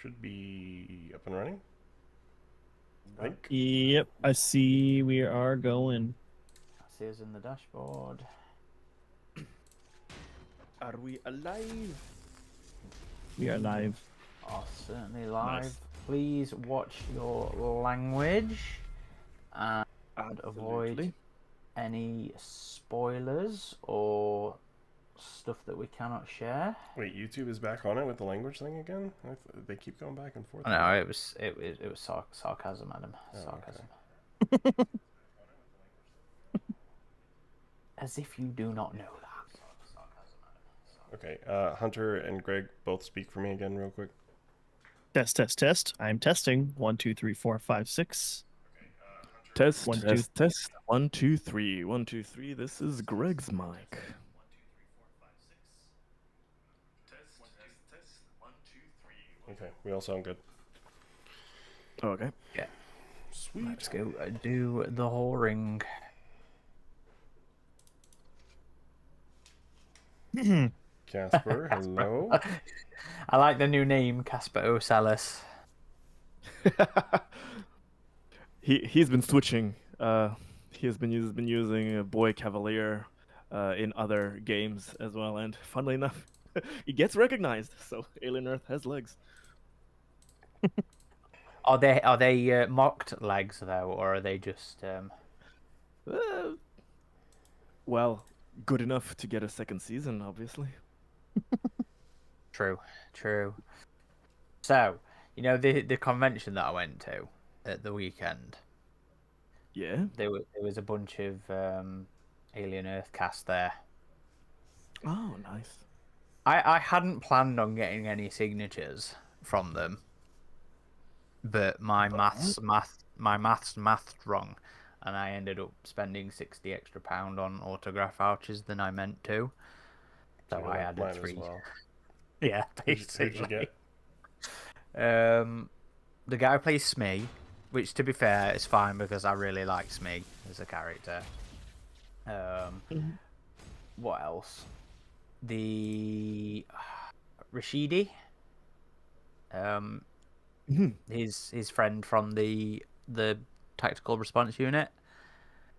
should be up and running. I think. Yep, I see we are going. I see us in the dashboard. Are we alive? We are live. Oh, certainly live. Nice. Please watch your language and avoid any spoilers or stuff that we cannot share. Wait, YouTube is back on it with the language thing again? They keep going back and forth. No, it was sarcasm, Adam. Oh, Sarcasm. As if you do not know that. Okay, Hunter and Greg both speak for me again real quick. Test, test, test. I'm testing. 1, 2, 3, 4, 5, 6. Test, One, test, test. 1, 2, 3. 1, 2, 3. This is Greg's mic. Okay, we all sound good. Oh, okay. Yeah. Sweet. Let's go do the whole ring. Casper, hello. I like the new name, Casper Osalis. He's been switching. He has been using Boy Cavalier in other games as well, and funnily enough, he gets recognized. So Alien Earth has legs. Are they mocked legs though, or are they just? Well, good enough to get a second season, obviously. True. So, you know the convention that I went to at the weekend. Yeah. There was a bunch of Alien Earth cast there. Oh, nice. I hadn't planned on getting any signatures from them, but my maths wrong, and I ended up spending £60 extra on autograph vouchers than I meant to. So I added mine 3. as well. Yeah, Who'd you basically. get? The guy who plays Smee, which to be fair is fine because I really like Smee as a character. What else? The Rashidi. His friend from the tactical response unit.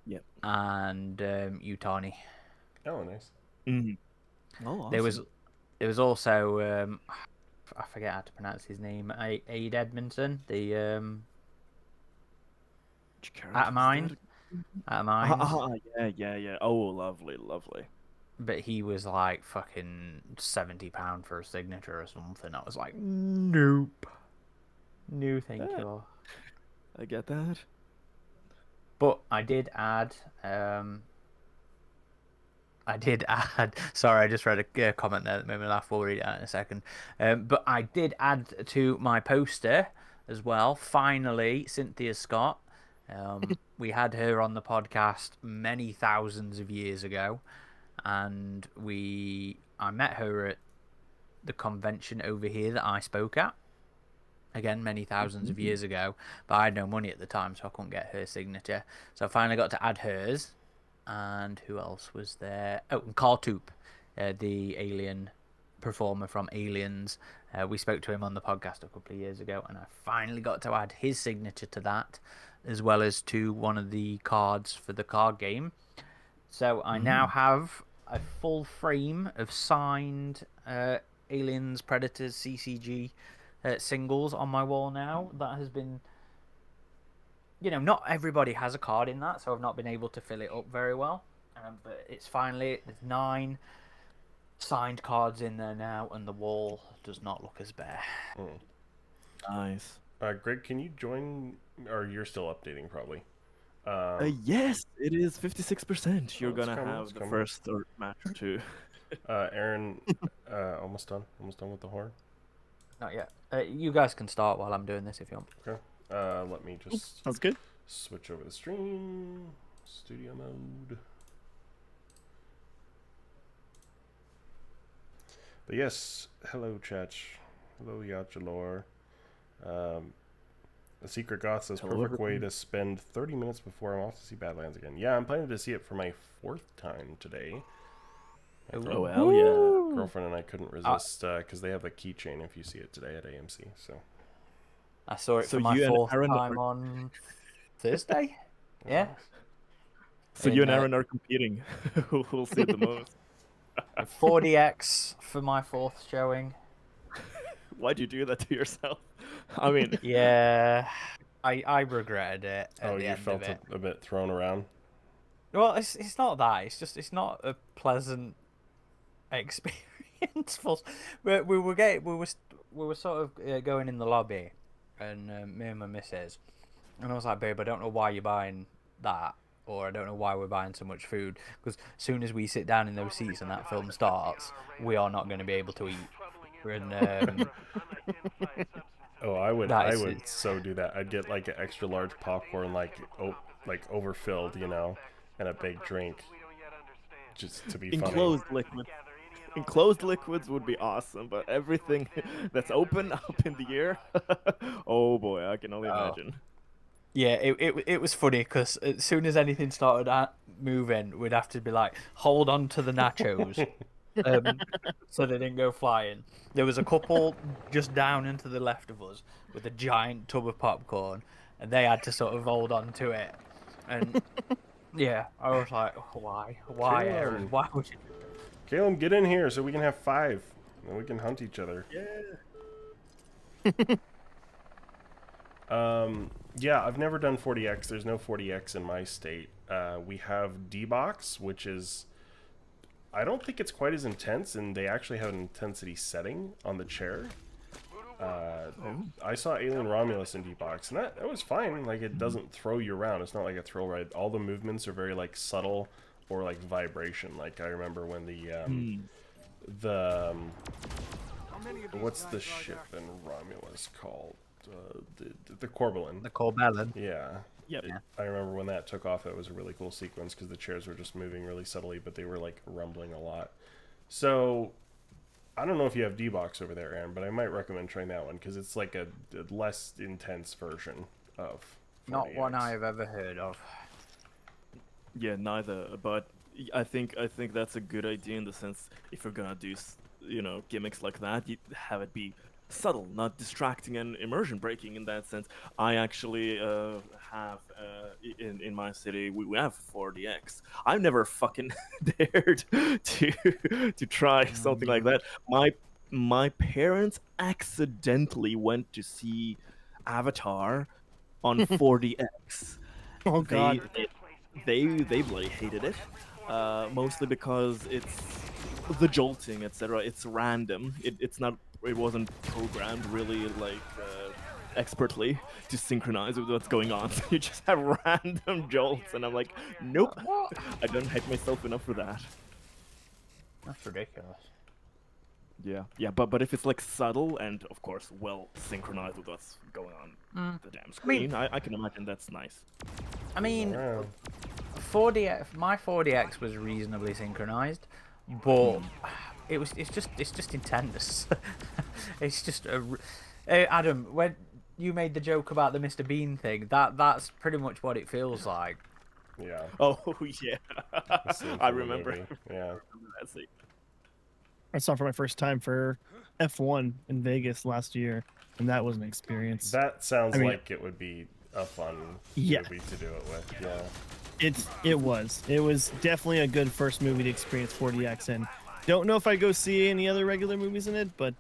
Yep. And Utani. Oh, nice. Oh, awesome. There was also I forget how to pronounce his name. Aid Edmondson, the Out of Mind. Yeah. Oh, lovely. But he was like fucking £70 for a signature or something. I was like, nope. No, thank you. I get that. But I did add. Sorry, I just read a comment there that made me laugh. We'll read it out in a second. But I did add to my poster as well. Finally, Cynthia Scott. We had her on the podcast many thousands of years ago, and I met her at the convention over here that I spoke at. Again, many thousands of years ago, but I had no money at the time, so I couldn't get her signature. So I finally got to add hers. And who else was there? Oh, and Carl Toop, the alien performer from Aliens. We spoke to him on the podcast a couple of years ago, and I finally got to add his signature to that, as well as to one of the cards for the card game. So I now have a full frame of signed Aliens, Predators, CCG singles on my wall now. That has been... not everybody has a card in that, so I've not been able to fill it up very well. But it's finally, there's 9 signed cards in there now, and the wall does not look as bare. Nice. Greg, can you join, or you're still updating probably? Yes, it is 56%. You're it's gonna coming, have it's the coming. first match or two. Aaron, almost done with the horn. Not yet. You guys can start while I'm doing this if you want. Okay. Let me just Sounds good. switch over the stream, studio mode. But yes, hello Chach, hello Yachalor. The Secret Goth says, Hello, perfect way everyone. to spend 30 minutes before I'm off to see Badlands again. Yeah, I'm planning to see it for my 4th time today. Oh, hell yeah. Girlfriend and I couldn't resist because they have a keychain if you see it today at AMC. So I saw it So for my you and fourth Aaron time are- on Thursday. Yeah. So you In, and Aaron are competing. Who'll see it the most? 40x for my fourth showing. Why'd you do that to yourself? I mean, Yeah, I regretted it at Oh, the you end felt of it. a bit thrown around. Well, it's not that. It's not a pleasant experience. We were sort of going in the lobby, and me and my missus, and I was like, babe, I don't know why you're buying that, or I don't know why we're buying so much food, because as soon as we sit down in those seats and that film starts, we are not going to be able to eat. And Oh, I would That is- so do that. I'd get like an extra large popcorn, like overfilled, you know, and a big drink, just to be funny. enclosed liquid. Enclosed liquids would be awesome, but everything that's open up in the air, oh boy, I can only imagine. yeah, it was funny because as soon as anything started moving, we'd have to be like, hold on to the nachos. So they didn't go flying. There was a couple just down and to the left of us with a giant tub of popcorn, and they had to sort of hold on to it. And yeah, I was like, why, Aaron? Caleb. Why would you? Caleb, get in here so we can have 5, and we can hunt each other. Yeah, I've never done 40x. There's no 40x in my state. We have D-Box, which is... I don't think it's quite as intense, and they actually have an intensity setting on the chair. I saw Alien Romulus in D-Box, and that was fine. Like, it doesn't throw you around. It's not like a thrill ride. All the movements are very, like, subtle or, like, vibration. Like, I remember when what's the ship in Romulus called? The Corbelin. The Corbellin. Yeah. Yep. I remember when that took off, it was a really cool sequence because the chairs were just moving really subtly, but they were like rumbling a lot. So, I don't know if you have D-Box over there, Aaron, but I might recommend trying that one because it's like a less intense version of 40X. Not one I have ever heard of. Yeah, neither. But I think that's a good idea in the sense if you're gonna do gimmicks like that, you have it be subtle, not distracting and immersion breaking in that sense. I actually have in my city we have 40x. I've never fucking dared to try something like that. My parents accidentally went to see Avatar on 40x. Oh god. They bloody hated it, mostly because it's the jolting, etc. It's random. It wasn't programmed really like expertly to synchronize with what's going on. You just have random jolts, and I'm like, nope, I don't hate myself enough for that. That's ridiculous. Yeah, but if it's like subtle and of course well synchronized with what's going on the damn screen, I can imagine that's nice. I mean, Yeah. 40x. My 40x was reasonably synchronized, but it's just intense. It's just Adam, when you made the joke about the Mr. Bean thing, that's pretty much what it feels like. Yeah. Oh yeah, The scene I from the remember. movie. Yeah. That scene. I saw it for my first time for F1 in Vegas last year, and that was an experience. That sounds I mean- like it would be a fun Yeah. movie to do it with. Yeah. It was definitely a good first movie to experience 40x in. Don't know if I go see any other regular movies in it, but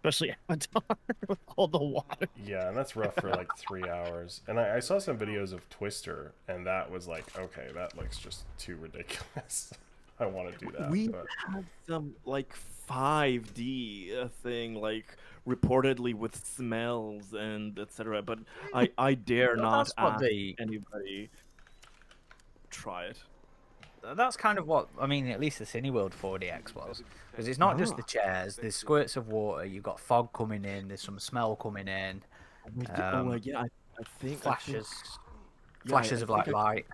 especially Avatar with all the water. Yeah, and that's rough for like 3 hours. And I saw some videos of Twister, and that was like, okay, that looks just too ridiculous. I want to do that. We but... had some like 5D thing, like reportedly with smells and etc. But I dare Well, not that's what ask they- anybody try it. That's kind of what I mean. At least the Cineworld 40x was, because it's not just the chairs. There's squirts of water. You've got fog coming in. There's some smell coming in. Yeah, I think Flashes, yeah, flashes I of like think light.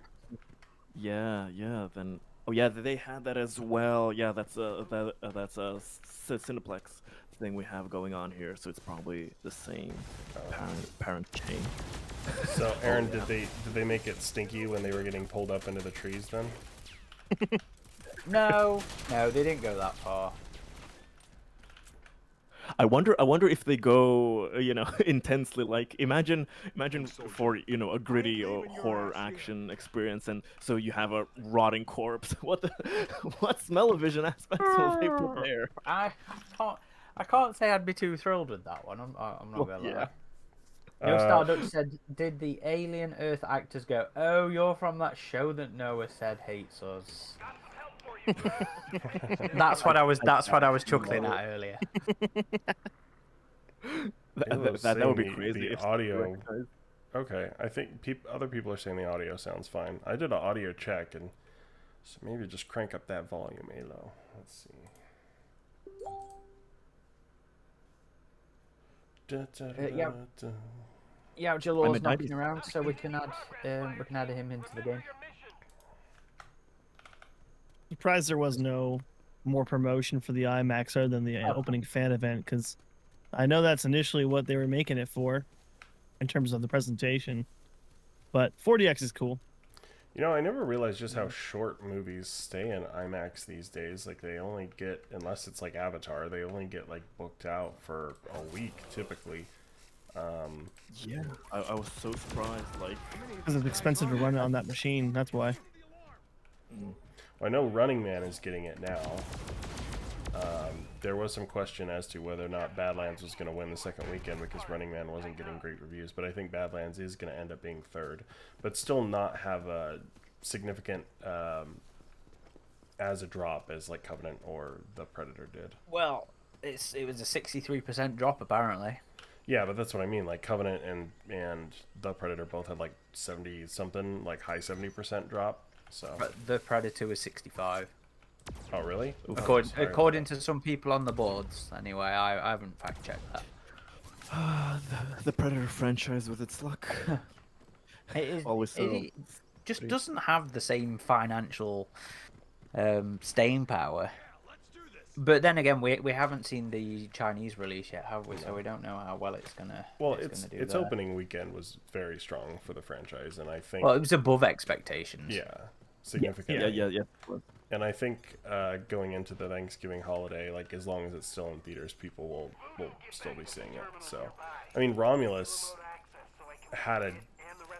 Yeah. Then they had that as well. Yeah, that's a Cineplex thing we have going on here. So it's probably the same parent chain. So, Aaron, did they make it stinky when they were getting pulled up into the trees then? No, they didn't go that far. I wonder if they go, intensely. Like, imagine for a gritty or horror action experience, and so you have a rotting corpse. What smell-o-vision aspects will they put there? I can't say I'd be too thrilled with that one. I'm not gonna lie. Yeah. No, Starduck said, did the Alien Earth actors go, oh, you're from that show that Noah said hates us? That's what I was chuckling at earlier. That would be Saying crazy. The if audio. Okay, I think other people are saying the audio sounds fine. I did an audio check, and so maybe just crank up that volume, Alo. Let's see. Yeah. Yeah, Jalor's knocking around, so we can add him into the game. Surprised there was no more promotion for the IMAX other than the opening fan event, because I know that's initially what they were making it for in terms of the presentation. But 4DX is cool. You know, I never realized just how short movies stay in IMAX these days. Like, they only get, unless it's like Avatar, they only get like booked out for a week typically. Yeah, I was so surprised. Like, Because it's expensive to run it on that machine. That's why. Well, I know Running Man is getting it now. There was some question as to whether or not Badlands was going to win the second weekend because Running Man wasn't getting great reviews, but I think Badlands is going to end up being third, but still not have a significant as a drop as like Covenant or The Predator did. Well, it was a 63% drop apparently. Yeah, but that's what I mean. Like Covenant and The Predator both had like 70 something, like high 70% drop. So But The Predator was 65. Oh really? According to some people on the boards, anyway. I haven't fact checked that. the Predator franchise with its luck. It is Always so. It just doesn't have the same financial staying power. But then again, we haven't seen the Chinese release yet, have we? So we don't know how well it's gonna. Well, it's gonna do its there. opening weekend was very strong for the franchise, and I think Well, it was above expectations. yeah, significantly. Yeah. And I think going into the Thanksgiving holiday, like as long as it's still in theaters, people will still be seeing it. So, I mean, Romulus had a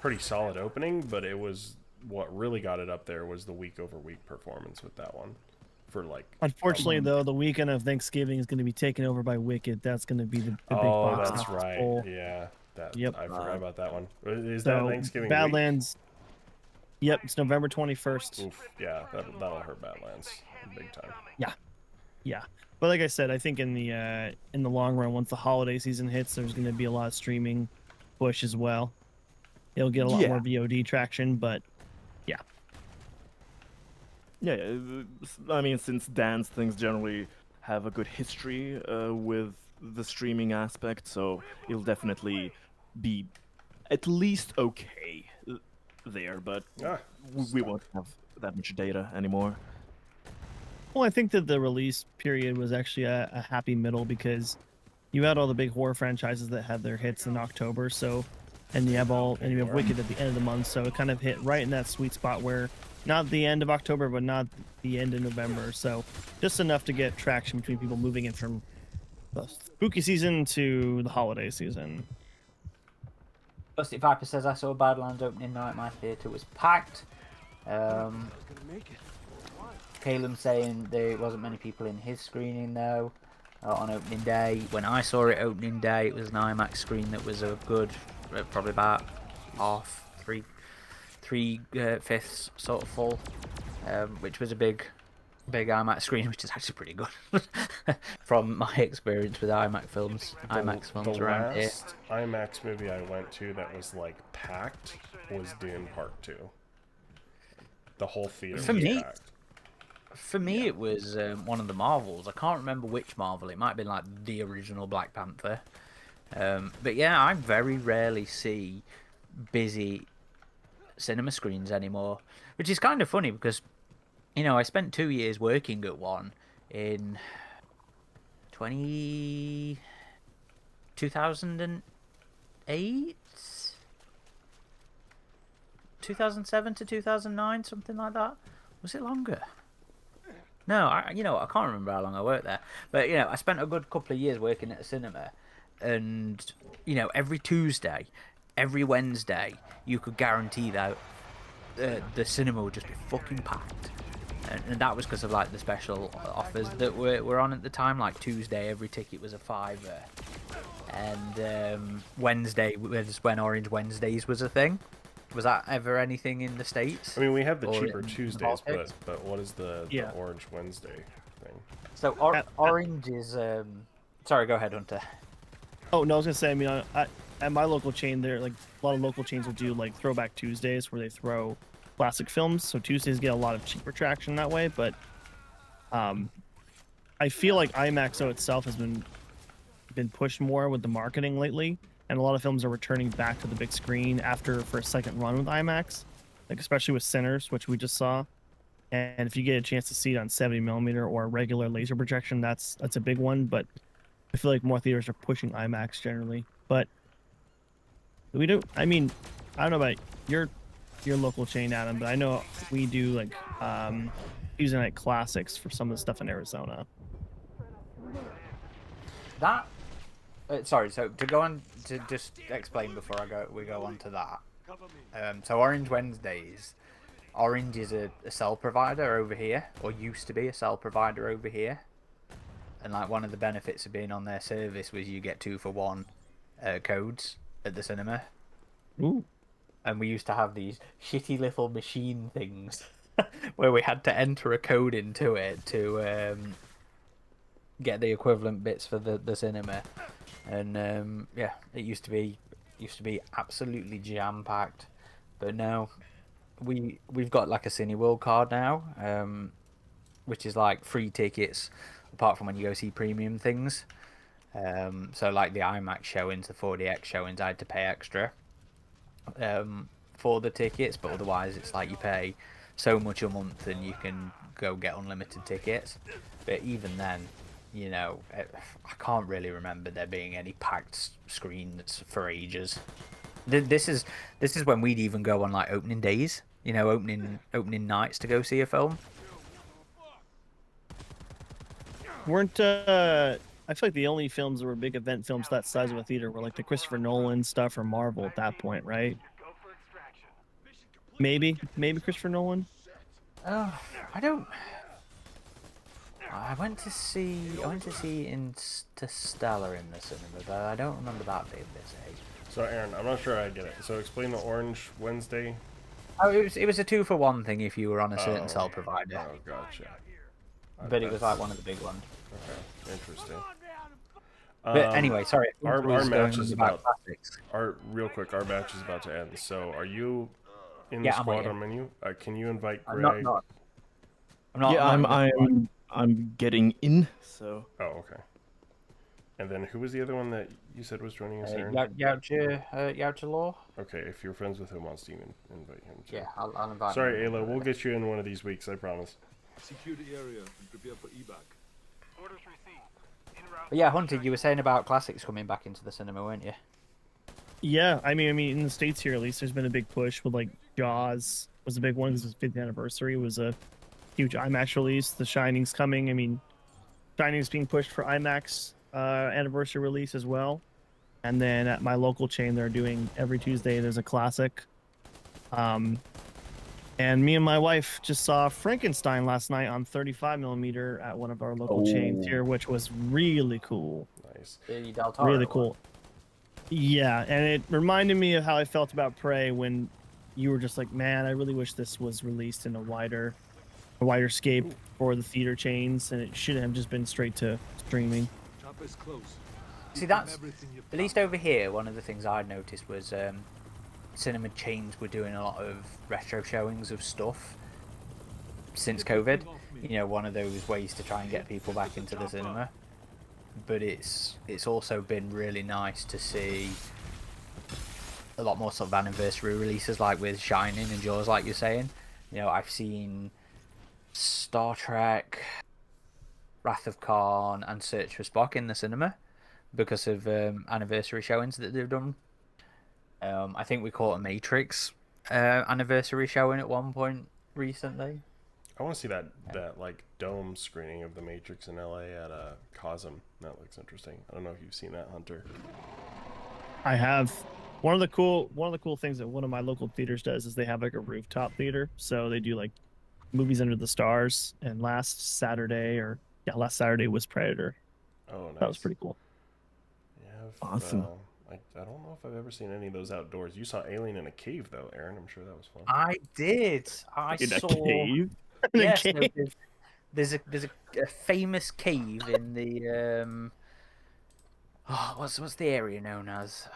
pretty solid opening, but it was what really got it up there was the week-over-week performance with that one. For like, Unfortunately, though, the weekend of Thanksgiving is going to be taken over by Wicked. That's going to be the big oh, box that's office right. pull. Yeah, that Yep. I forgot about that one. Is So, that Thanksgiving week? Badlands. Yep, it's November 21st. Oof, yeah, that'll hurt Badlands big time. Yeah, but like I said, I think in the long run, once the holiday season hits, there's going to be a lot of streaming push as well. It'll get a lot more VOD traction, but Yeah, I mean, since dance things generally have a good history with the streaming aspect, so it'll definitely be at least okay there, but we won't have that much data anymore. well, I think that the release period was actually a happy middle because you had all the big horror franchises that had their hits in October, so and you have Wicked at the end of the month, so it kind of hit right in that sweet spot where not the end of October, but not the end of November. So just enough to get traction between people moving in from the spooky season to the holiday season. Dusty Viper says, I saw Badlands opening night. My theatre was packed. Caleb saying there wasn't many people in his screening though on opening day. When I saw it opening day, it was an IMAX screen that was a good, probably about half, three-fifths sort of full, which was a big IMAX screen, which is actually pretty good from my experience with IMAX films around here. The last IMAX movie I went to that was like packed was Dune Part 2. The whole theater was packed. For me, it was one of the Marvels. I can't remember which Marvel. It might have been like the original Black Panther. But yeah, I very rarely see busy cinema screens anymore, which is kind of funny because, you know, I spent 2 years working at one in 2008, 2007 to 2009, something like that. Was it longer? No, I can't remember how long I worked there, but I spent a good couple of years working at a cinema, and every Tuesday, every Wednesday, you could guarantee that the cinema would just be fucking packed, and that was because of like the special offers that were on at the time. Like Tuesday, every ticket was a fiver, and Wednesday was when Orange Wednesdays was a thing. Was that ever anything in the States? I mean, we have the Or cheaper in Tuesdays, Baltics? but what is the Yeah. Orange Wednesday thing? So Orange is. Sorry, go ahead, Hunter. Oh no, I was gonna say. I mean, at my local chain, there like a lot of local chains will do like Throwback Tuesdays, where they throw classic films. So Tuesdays get a lot of cheaper traction that way. But I feel like IMAXO itself has been pushed more with the marketing lately, and a lot of films are returning back to the big screen for a second run with IMAX, like especially with Sinners, which we just saw. And if you get a chance to see it on 70mm or regular laser projection, that's a big one. But I feel like more theaters are pushing IMAX generally. But we do. I mean, I don't know about your local chain, Adam, but I know we do like Tuesday night classics for some of the stuff in Arizona. That. Sorry. So to go on to just explain before we go on to that. So Orange Wednesdays. Orange is a cell provider over here, or used to be a cell provider over here. And like one of the benefits of being on their service was you get 2-for-1 codes at the cinema. Ooh. And we used to have these shitty little machine things where we had to enter a code into it to get the equivalent bits for the cinema. And yeah, it used to be absolutely jam packed. But now we've got like a Cineworld card now, which is like free tickets apart from when you go see premium things. So like the IMAX showings, the 4DX showings, I had to pay extra for the tickets, but otherwise it's like you pay so much a month and you can go get unlimited tickets. But even then, I can't really remember there being any packed screens for ages. This is when we'd even go on like opening days, opening nights to go see a film. Weren't I feel like the only films that were big event films that size of a theater were like the Christopher Nolan stuff or Marvel at that point, right? Maybe Christopher Nolan. I don't. I went to see Interstellar in the cinema, but I don't remember that being busy. So Aaron, I'm not sure I get it. So explain the Orange Wednesday. Oh, it was a 2-for-1 thing if you were on a certain Oh. cell provider, Oh, gotcha. but it was like one of the big ones. Okay, interesting. But anyway, sorry. our Hunter was match going is on about- classics. Real quick, our match is about to end. So are you in the Yeah, I'm squad in. on menu? Can you invite I'm Greg? not. I'm not. Yeah, I'm not- I'm getting in. So Oh, okay. And then who was the other one that you said was joining us, Aaron? Yaocha Law. Okay, if you're friends with him on Steam, invite him too. Yeah, I'll invite. Sorry, him. Ayla, we'll get you in one of these weeks, I promise. Secure the area and prepare for evac. Orders received. En route. But yeah, Hunter, you were saying about classics coming back into the cinema, weren't you? Yeah, I mean, in the States here at least, there's been a big push with like Jaws was a big one because its 50th anniversary was a huge IMAX release. The Shining's coming. I mean, Shining's being pushed for IMAX anniversary release as well. And then at my local chain, they're doing every Tuesday. There's a classic. And me and my wife just saw Frankenstein last night on 35mm at one of our local chains here, which was really cool. Nice. The Del Toro Really one. cool. Yeah, and it reminded me of how I felt about Prey when you were just like, man, I really wish this was released in a wider scape for the theater chains, and it shouldn't have just been straight to streaming. Chopper's close. See, Give them that's everything you've at least over here. One of the things I'd noticed was cinema chains were doing a lot of retro showings of stuff since COVID. One of those ways to try and get people back into the cinema. But it's also been really nice to see a lot more sort of anniversary releases, like with Shining and Jaws, like you're saying. I've seen Star Trek, Wrath of Khan, and Search for Spock in the cinema because of anniversary showings that they've done. I think we caught a Matrix anniversary showing at one point recently. I want to see that like dome screening of The Matrix in LA at Cosm. That looks interesting. I don't know if you've seen that, Hunter. I have one of the cool things that one of my local theaters does is they have like a rooftop theater. So they do like movies under the stars. And last Saturday was Predator. Oh, nice. That was pretty cool. Yeah, Awesome. I don't know if I've ever seen any of those outdoors. You saw Alien in a cave, though, Aaron. I'm sure that was fun. I did. I In a saw. cave? Yes, In a no, there's a famous cave in the what's the area known as?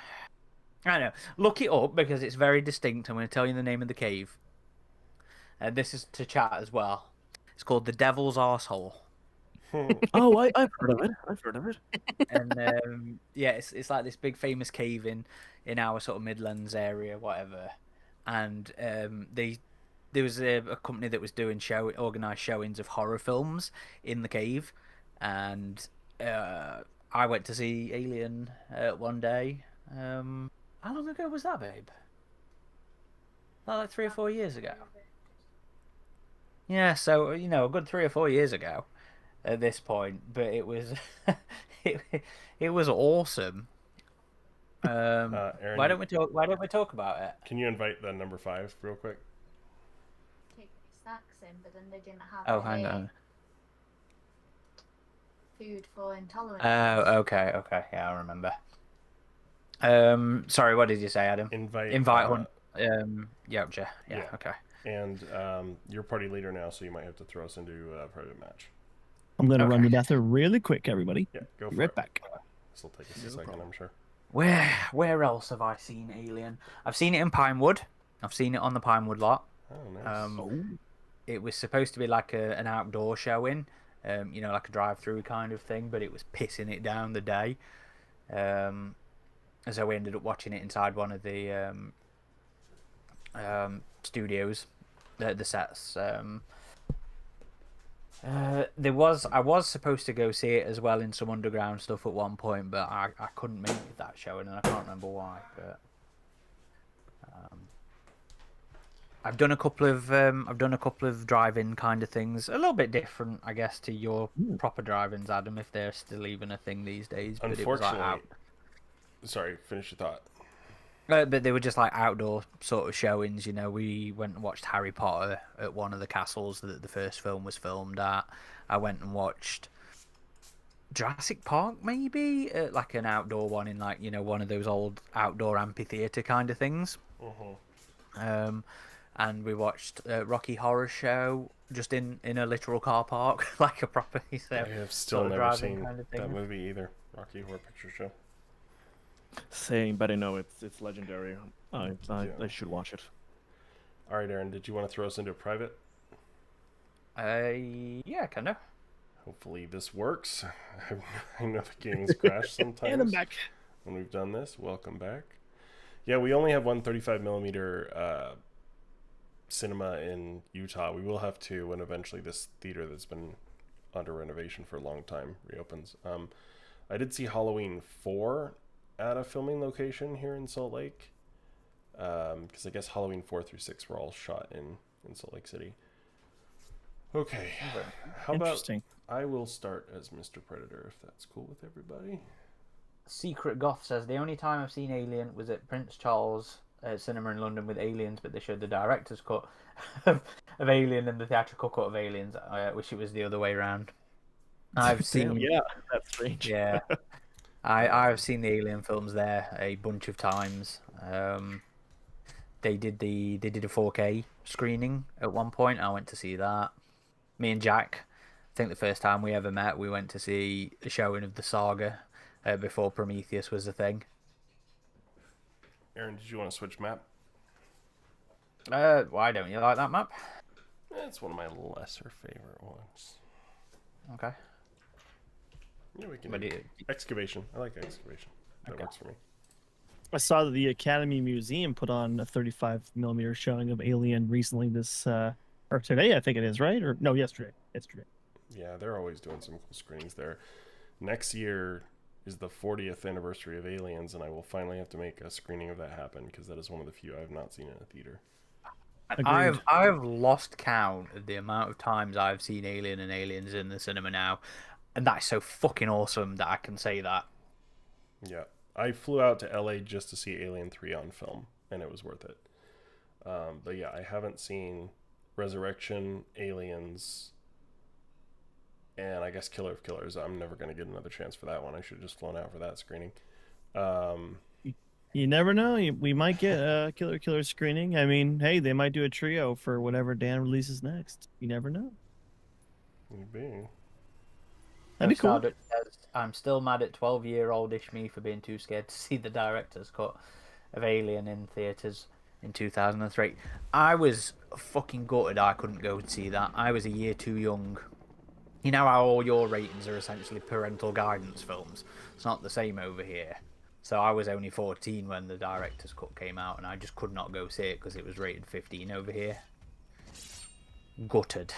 I don't know. Look it up because it's very distinct. I'm going to tell you the name of the cave. And this is to chat as well. It's called the Devil's Arsehole. Oh, I've heard of it. I've heard of it. And yeah, it's like this big famous cave in our sort of Midlands area, whatever. And there was a company that was doing organized showings of horror films in the cave, and I went to see Alien one day. How long ago was that, babe? Like 3 or 4 years ago. Yeah, so a good 3 or 4 years ago at this point, but it was it was awesome. Aaron, Why don't we talk about it? can you invite the number 5 real quick? Take snacks in, but then they didn't have Oh, hang any on. food for intolerant. Oh, okay, yeah, I remember. Sorry, what did you say, Adam? Invite Hunt. Yautja. Yeah, yeah. okay. And you're party leader now, so you might have to throw us into a private match. I'm gonna run Okay. to the bathroom really quick, everybody. Yeah, go for Be right it. back. This will take us a second, I'm sure. Where else have I seen Alien? I've seen it in Pinewood. I've seen it on the Pinewood lot. Oh, nice. It was supposed to be like an outdoor showing, like a drive-through kind of thing, but it was pissing it down the day. So we ended up watching it inside one of the studios, the sets. I was supposed to go see it as well in some underground stuff at one point, but I couldn't make that showing, and I can't remember why. But I've done a couple of drive-in kind of things, a little bit different, I guess, to your proper drive-ins, Adam, if they're still even a thing these days. But it was like Unfortunately, sorry, finish your thought. but they were just like outdoor sort of showings. We went and watched Harry Potter at one of the castles that the first film was filmed at. I went and watched Jurassic Park, maybe, like an outdoor one in one of those old outdoor amphitheater kind of things. And we watched Rocky Horror Show just in a literal car park, like a proper. I have still sort of never driving seen kind of that thing. movie either. Rocky Horror Picture Show. Same, but I know it's legendary. I should watch it. All right, Aaron, did you want to throw us into a private? Yeah, kind of. Hopefully this works. I know the games crash sometimes. And I'm back. When we've done this, welcome back. Yeah, we only have one 35mm cinema in Utah. We will have two when eventually this theater that's been under renovation for a long time reopens. I did see Halloween 4 at a filming location here in Salt Lake, because I guess Halloween 4 through 6 were all shot in Salt Lake City. Okay, how about Interesting. I will start as Mr. Predator if that's cool with everybody. Secret Goth says the only time I've seen Alien was at Prince Charles Cinema in London with Aliens, but they showed the director's cut of Alien and the theatrical cut of Aliens. I wish it was the other way around. I've seen, Yeah, that's strange. yeah, I've seen the Alien films there a bunch of times. They did a 4K screening at one point. I went to see that. Me and Jack, I think the first time we ever met, we went to see a showing of the Saga before Prometheus was a thing. Aaron, did you want to switch map? Why don't you like that map? It's one of my lesser favorite ones. Okay. Yeah, we can But do it- excavation. I like excavation. That Okay. works for me. I saw that the Academy Museum put on a 35mm showing of Alien recently or today, I think it is, right? Or no, yesterday. Yeah, they're always doing some cool screenings there. Next year is the 40th anniversary of Aliens, and I will finally have to make a screening of that happen because that is one of the few I have not seen in a theater. Agreed. I've lost count of the amount of times I've seen Alien and Aliens in the cinema now, and that's so fucking awesome that I can say that. Yeah, I flew out to LA just to see Alien 3 on film, and it was worth it. But yeah, I haven't seen Resurrection, Aliens, and I guess Killer of Killers. I'm never going to get another chance for that one. I should have just flown out for that screening. You never know. We might get a Killer screening. I mean, hey, they might do a trio for whatever Dan releases next. You never know. Maybe. That'd be cool. Stardust says, I'm still mad at 12-year-oldish me for being too scared to see the director's cut of Alien in theaters in 2003. I was fucking gutted I couldn't go and see that. I was a year too young. You know how all your ratings are essentially parental guidance films? It's not the same over here. So I was only 14 when the director's cut came out, and I just could not go see it because it was rated 15 over here. Gutted.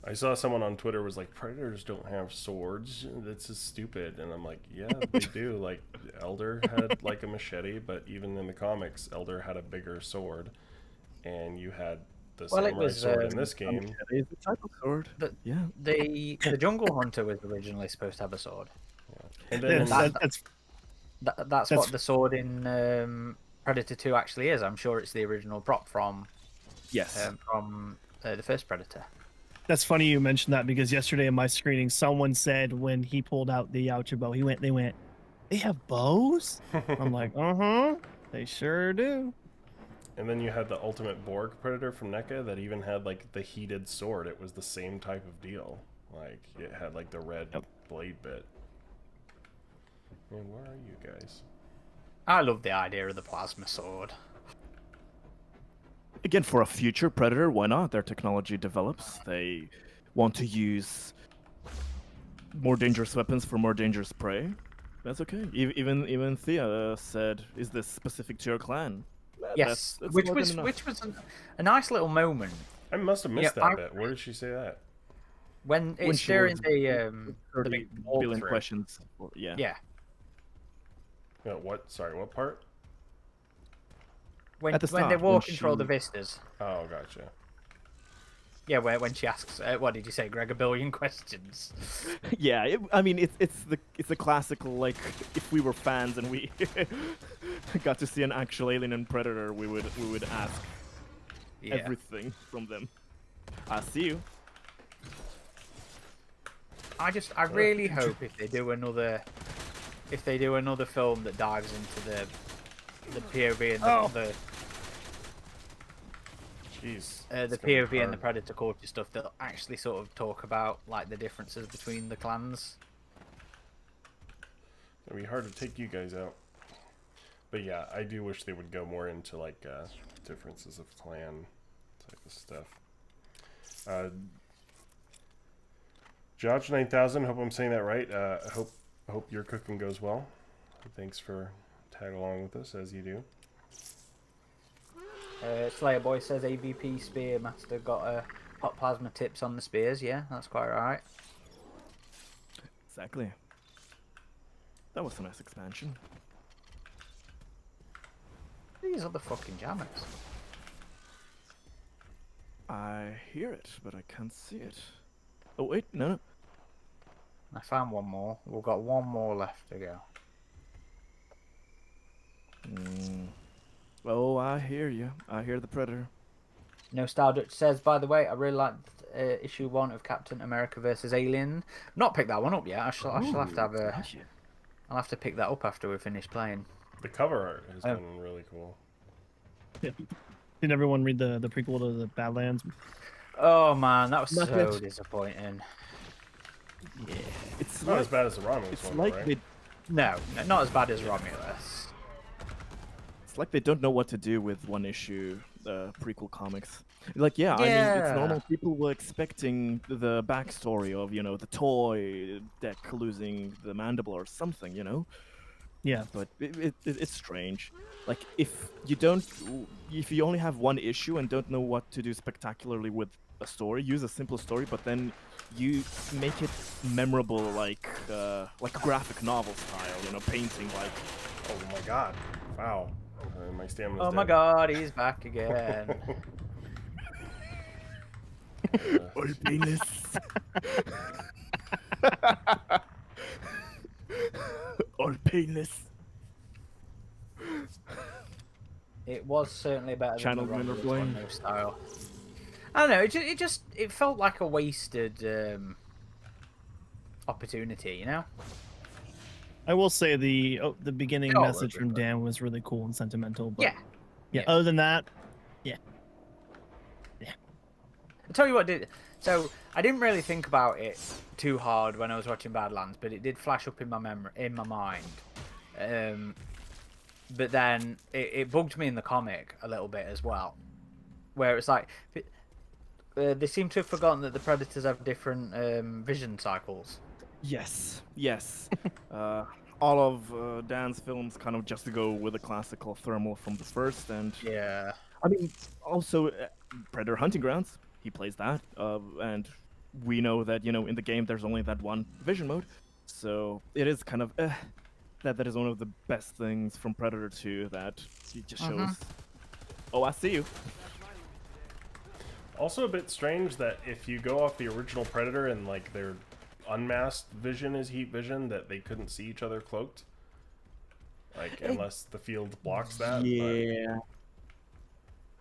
I saw someone on Twitter was like, Predators don't have swords. That's just stupid. And I'm like, yeah, they do. Like, Elder had like a machete, but even in the comics, Elder had a bigger sword. And you had the samurai sword in this game. It's a type of sword. Yeah. The Jungle Hunter was originally supposed to have a sword. And then That's what the sword in Predator 2 actually is. I'm sure it's the original prop from Yes. The first Predator. That's funny you mentioned that because yesterday in my screening, someone said when he pulled out the Yautja bow, they went, they have bows? I'm like, they sure do. And then you had the Ultimate Borg Predator from NECA that even had like the heated sword. It was the same type of deal. Like it had like the red blade bit. Man, where are you guys? I love the idea of the plasma sword. Again, for a future Predator, why not? Their technology develops. They want to use more dangerous weapons for more dangerous prey. That's okay. Even Thea said, "Is this specific to your clan?" Yes, That's which more was than enough. a nice little moment I must have missed Yeah, that I- bit. Where did she say that? when When it's she during was the 30 big billion walkthrough. questions. Yeah. Yeah, What? Sorry, what part? when At the they're start, when walking through all the she- vistas. Oh, gotcha. Yeah, when she asks, what did you say, Greg? A billion questions. Yeah, I mean, it's the classical, like, if we were fans and we got to see an actual alien and Predator, we would ask Yeah. everything from them. I see you. I really hope if they do another film that dives into the POV and the Jeez. the it's gonna be POV and the hard. Predator culture stuff, they'll actually sort of talk about like the differences between the clans. It'll be hard to take you guys out. But yeah, I do wish they would go more into like differences of clan type of stuff. Judge 9000, hope I'm saying that right. I hope your cooking goes well. Thanks for tagging along with us as you do. Slayer Boy says AVP Spear Master got hot plasma tips on the spears. Yeah, that's quite right. Exactly. That was a nice expansion. These are the fucking jammers. I hear it, but I can't see it. Oh wait, no. I found one more. We've got one more left to go. Oh, I hear you. I hear the Predator. No Star Dutch says, by the way, I really liked issue 1 of Captain America versus Alien. Not picked that one up yet. I shall have to have a. Gotcha. I'll have to pick that up after we finish playing. The cover art has Oh. been really cool. Did everyone read the prequel to the Badlands? Oh man, that was Not so yet. disappointing. Yeah. It's Not as bad as the Romulus it's one, like right? they No, not as bad as Romulus. It's like they don't know what to do with one issue prequel comics. Like, yeah, I mean, Yeah. it's normal. People were expecting the backstory of, the toy deck losing the mandible or something, Yeah. But it's strange. Like, if you only have one issue and don't know what to do spectacularly with a story, use a simple story, but then you make it memorable, like a graphic novel style, painting like. Oh my god. Wow. My stamina's Oh my dead. god, he's back again. All painless. All painless. It was certainly better Channel than the Miller Romulus Blaine. one, no style. I don't know. It felt like a wasted opportunity, you know. I will say the beginning They all message were from good, but- Dan was really cool and sentimental. But Yeah. yeah. Yeah. Other than that, I'll tell you what did. So I didn't really think about it too hard when I was watching Badlands, but it did flash up in my mind. But then it bugged me in the comic a little bit as well, where it's like they seem to have forgotten that the Predators have different vision cycles. Yes, yes. All of Dan's films kind of just go with the classical thermal from the first, and Yeah. I mean, also Predator Hunting Grounds. He plays that, and we know that in the game there's only that one vision mode, so it is kind of that is one of the best things from Predator 2 that it just shows. Oh, I see you. Also a bit strange that if you go off the original Predator and like their unmasked vision is heat vision, that they couldn't see each other cloaked. Like unless the field blocks that. but- Yeah.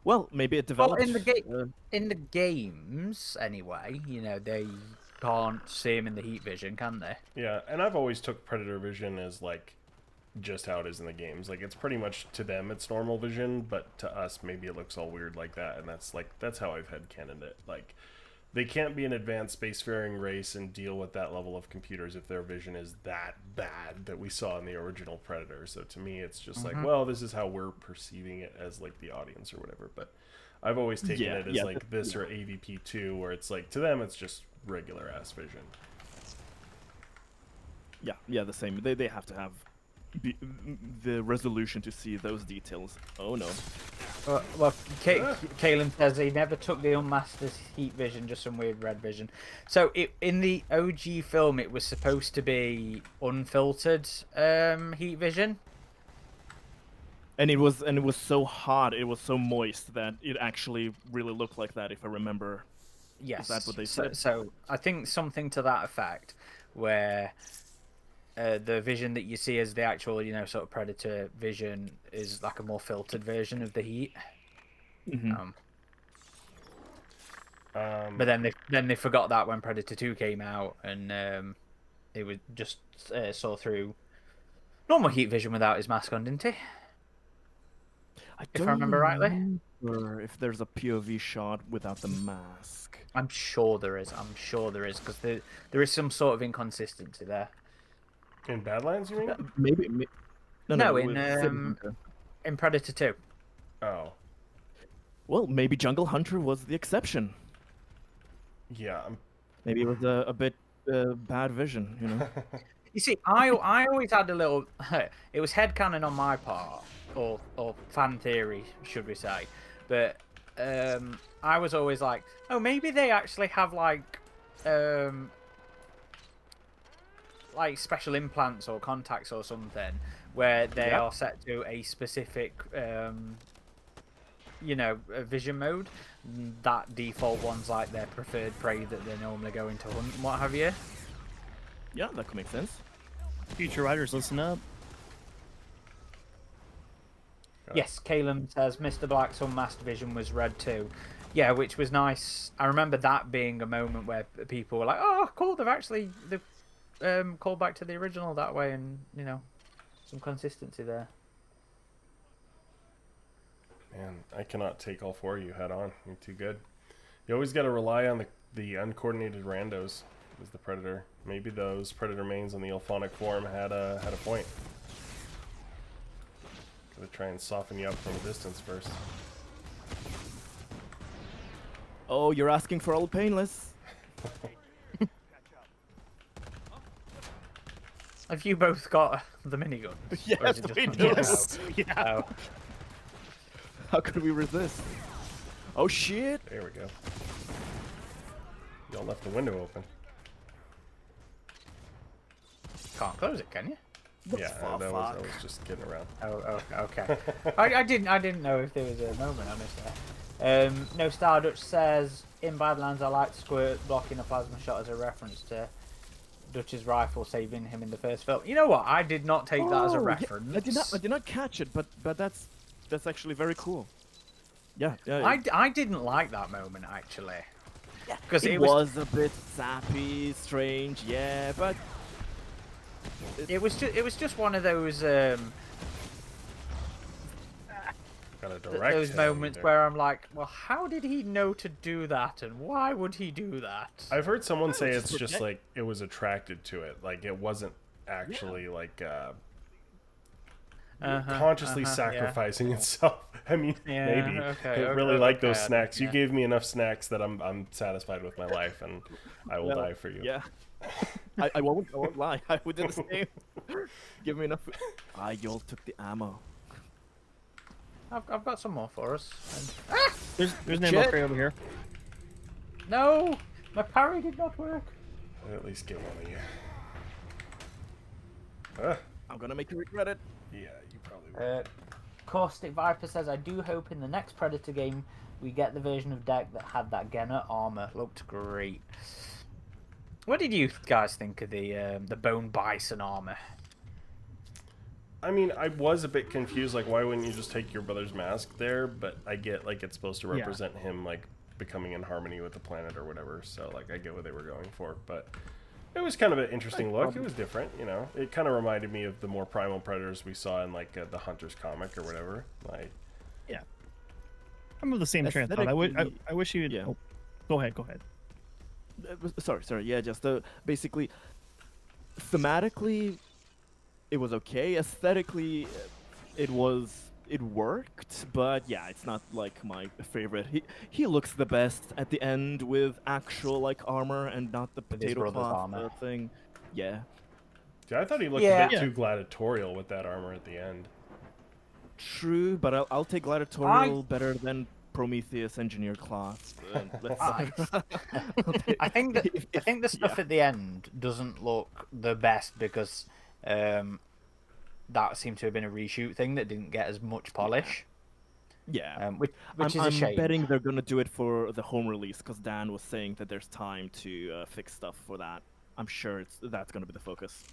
Well, maybe it Well, developed. in the games anyway, they can't see him in the heat vision, can they? Yeah, and I've always took Predator vision as like just how it is in the games. Like it's pretty much to them it's normal vision, but to us maybe it looks all weird like that, and that's how I've headcanoned it. Like they can't be an advanced spacefaring race and deal with that level of computers if their vision is that bad that we saw in the original Predator. So to me it's just like, well, this is how we're perceiving it as like the audience or whatever. But I've always taken it as like this or AVP2, where it's like to them it's just regular ass vision. Yeah, the same. They have to have the resolution to see those details. Oh no. Well, Kalen says he never took the unmasked heat vision, just some weird red vision. So in the OG film, it was supposed to be unfiltered heat vision. And it was so hot, it was so moist that it actually really looked like that, if I remember. Yes. that what they said? So I think something to that effect, where the vision that you see as the actual, sort of Predator vision is like a more filtered version of the heat. But then they forgot that when Predator 2 came out, and they would just saw through normal heat vision without his mask on, didn't he? If I remember rightly. Or if there's a POV shot without the mask. I'm sure there is. Because there is some sort of inconsistency there. In Badlands, you mean? Maybe. No, with City in Hunter. in Predator 2. Oh. Well, maybe Jungle Hunter was the exception. Yeah. Maybe it was a bit bad vision, You see, I always had a little. It was headcanon on my part, or fan theory, should we say? But I was always like, oh, maybe they actually have like special implants or contacts or something where they are set to a specific a vision mode. That default one's like their preferred prey that they're normally going to hunt and what have you. Yeah, that could make sense. future writers, listen up. Yes, Caleb says Mr. Black's unmasked vision was red too. Yeah, which was nice. I remember that being a moment where people were like, oh, cool, they've called back to the original that way, and some consistency there. Man, I cannot take all four of you head on. You're too good. You always got to rely on the uncoordinated randos as the Predator. Maybe those Predator mains on the Ilphonic form had a point. Gotta try and soften you up from a distance first. Oh, you're asking for all painless. Have you both got the miniguns? Or is Yes, it just we one do. shot? Yeah. Oh. How could we resist? Oh shit! There we go. Y'all left the window open. Can't close it, can you? Yeah, Oh, that fuck. was just kidding around. Oh, okay. I didn't know if there was a moment I missed there. No, Stardutch says in Badlands I like Squirt blocking a plasma shot as a reference to Dutch's rifle saving him in the first film. You know what? I did not take that as a Oh, yeah, reference. I did not catch it, but that's actually very cool. Yeah, yeah. I didn't like that moment actually. Yeah, because it was a bit sappy, strange, yeah, but it was just one of those Got a direct those hit moments there. where I'm like, well, how did he know to do that, and why would he do that? I've heard someone say just it's just forget- like it was attracted to it. Like it wasn't actually like consciously sacrificing itself. I mean, Yeah, maybe. okay, I really okay, like those okay, snacks. You yeah. gave me enough snacks that I'm satisfied with my life, and I will well, die for you. Yeah. I won't lie. I would do the same. Give me enough. Ah, y'all took the ammo. I've got some more for us. There's an ammo Shit. crate over here. No, my parry did not work. I'll at least get one of you. I'm gonna make you regret it. Yeah, you probably will. Caustic Viper says, I do hope in the next Predator game we get the version of Deck that had that Genna armor. Looked great. What did you guys think of the Bone Bison armor? I mean, I was a bit confused. Like, why wouldn't you just take your brother's mask there? But I get like it's supposed to Yeah. represent him like becoming in harmony with the planet or whatever. So like, I get what they were going for. But it was kind of an interesting look. It was different, you know. It kind of reminded me of the more primal predators we saw in like the Hunters comic or whatever. Like, I'm of the same train of thought. I wish you'd. Yeah. Oh, go ahead. Sorry. Yeah, just basically, thematically, it was okay. Aesthetically, it worked, but yeah, it's not like my favorite. He looks the best at the end with actual like armor and not the With his potato brother's cloth armor. thing. Yeah, yeah, I thought he looked Yeah. a bit Yeah. too gladiatorial with that armor at the end. true, but I'll take gladiatorial better than Prometheus engineered cloth. I think the stuff at the end doesn't look the best because that seemed to have been a reshoot thing that didn't get as much polish. Yeah. Which is a I'm shame. betting they're gonna do it for the home release because Dan was saying that there's time to fix stuff for that. I'm sure that's gonna be the focus.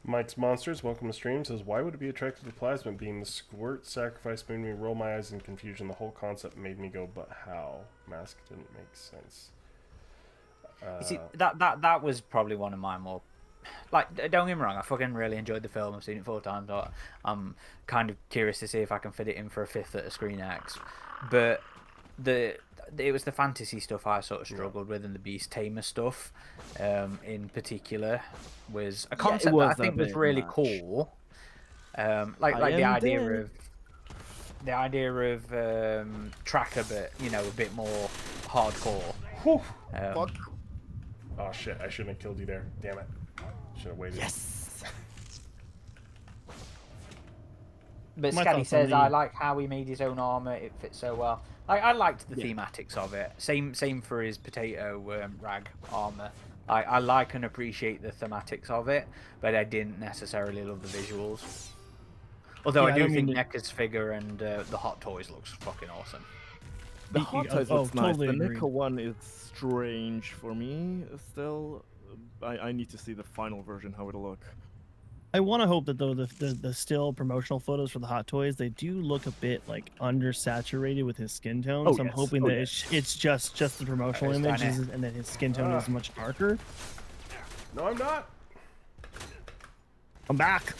Mike's Monsters, welcome to stream, says, why would it be attracted to plasma being the squirt sacrifice made me roll my eyes in confusion. The whole concept made me go, but how? Mask didn't make sense. You see, that was probably one of my more... Like, don't get me wrong, I fucking really enjoyed the film. I've seen it 4 times. I'm kind of curious to see if I can fit it in for a 5th at a Screen X. But it was the fantasy stuff I sort of struggled with, and the Beast Tamer stuff in particular was a concept that I think was really cool. Like the idea of Tracker, but you know, a bit more hardcore. Fuck. Oh shit, I shouldn't have killed you there. Damn it. Should have waited. Yes. But My Scaddy thoughts says, on I the- like how he made his own armor. It fits so well. I liked the thematics of it. Same for his potato rag armor. I like and appreciate the thematics of it, but I didn't necessarily love the visuals. Although Yeah, I I do don't think mean to- NECA's figure and the Hot Toys looks fucking awesome. The Hot Toys looks nice. totally The agree. NECA one is strange for me still. I need to see the final version, how it'll look. I want to hope that though the still promotional photos for the Hot Toys, they do look a bit like undersaturated with his skin tone. Oh, so I'm yes. hoping Oh, that yes. it's just the promotional There's image Danny. and that his skin tone is much darker. No, I'm not. I'm back.